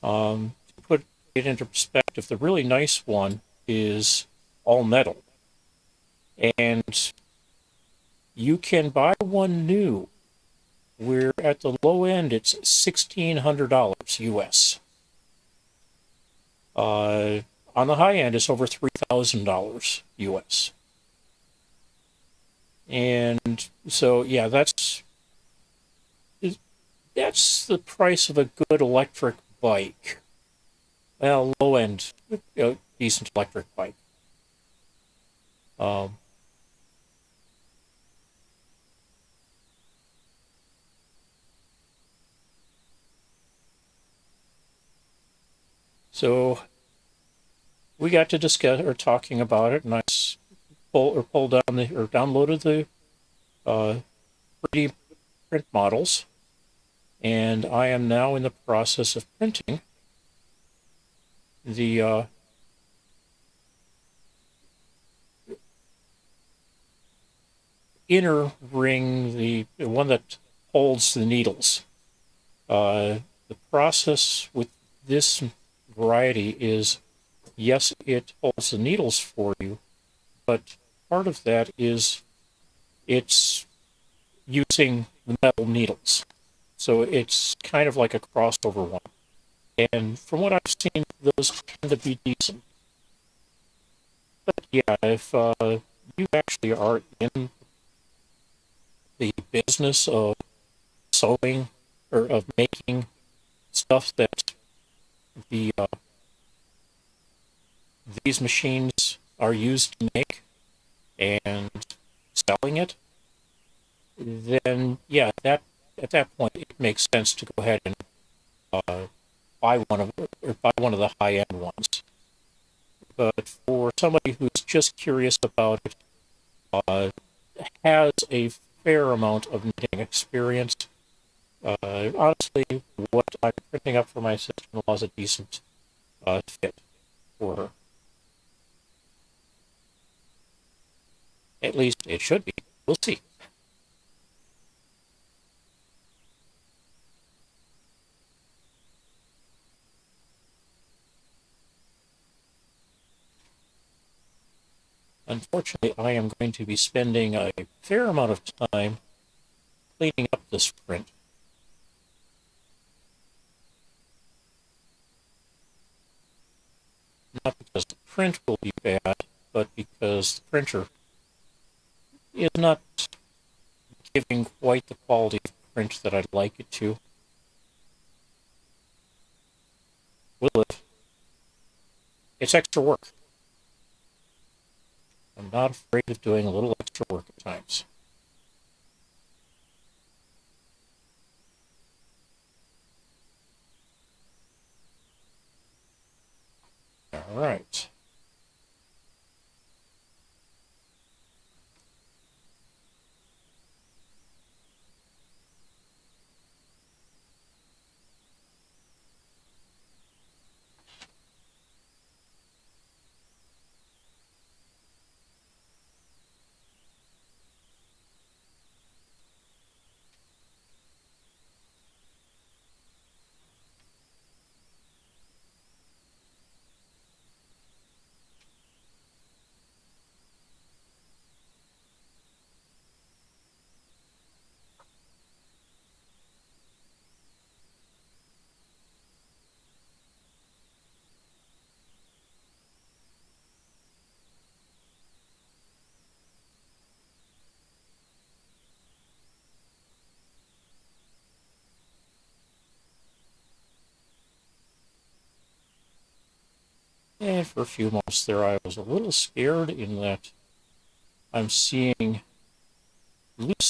To put it into perspective, the really nice one is all metal. And you can buy one new where at the low end it's $1,600 US. On the high end, it's over $3,000 US. And so, yeah, that's the price of a good electric bike. Well, low end, decent electric bike. So we got to discuss or talking about it, and I pulled down or downloaded the 3D print models, and I am now in the process of printing the inner ring, the one that holds the needles. The process with this variety is, yes, it holds the needles for you, but part of that is it's using the metal needles. So it's kind of like a crossover one. And from what I've seen, those tend to be decent. But yeah, if you actually are in the business of sewing or of making stuff that the these machines are used to make and selling it, then yeah, that at that point it makes sense to go ahead and uh, buy one of the high end ones. But for somebody who's just curious about it, uh, has a fair amount of knitting experience, honestly, what I'm printing up for my sister-in-law is a decent fit for her. At least it should be. We'll see. Unfortunately, I am going to be spending a fair amount of time cleaning up this print. Not because the print will be bad, but because the printer is not giving quite the quality of print that I'd like it to. We'll live. It's extra work. I'm not afraid of doing a little extra work at times. All right. And for a few moments there, I was a little scared in that I'm seeing loose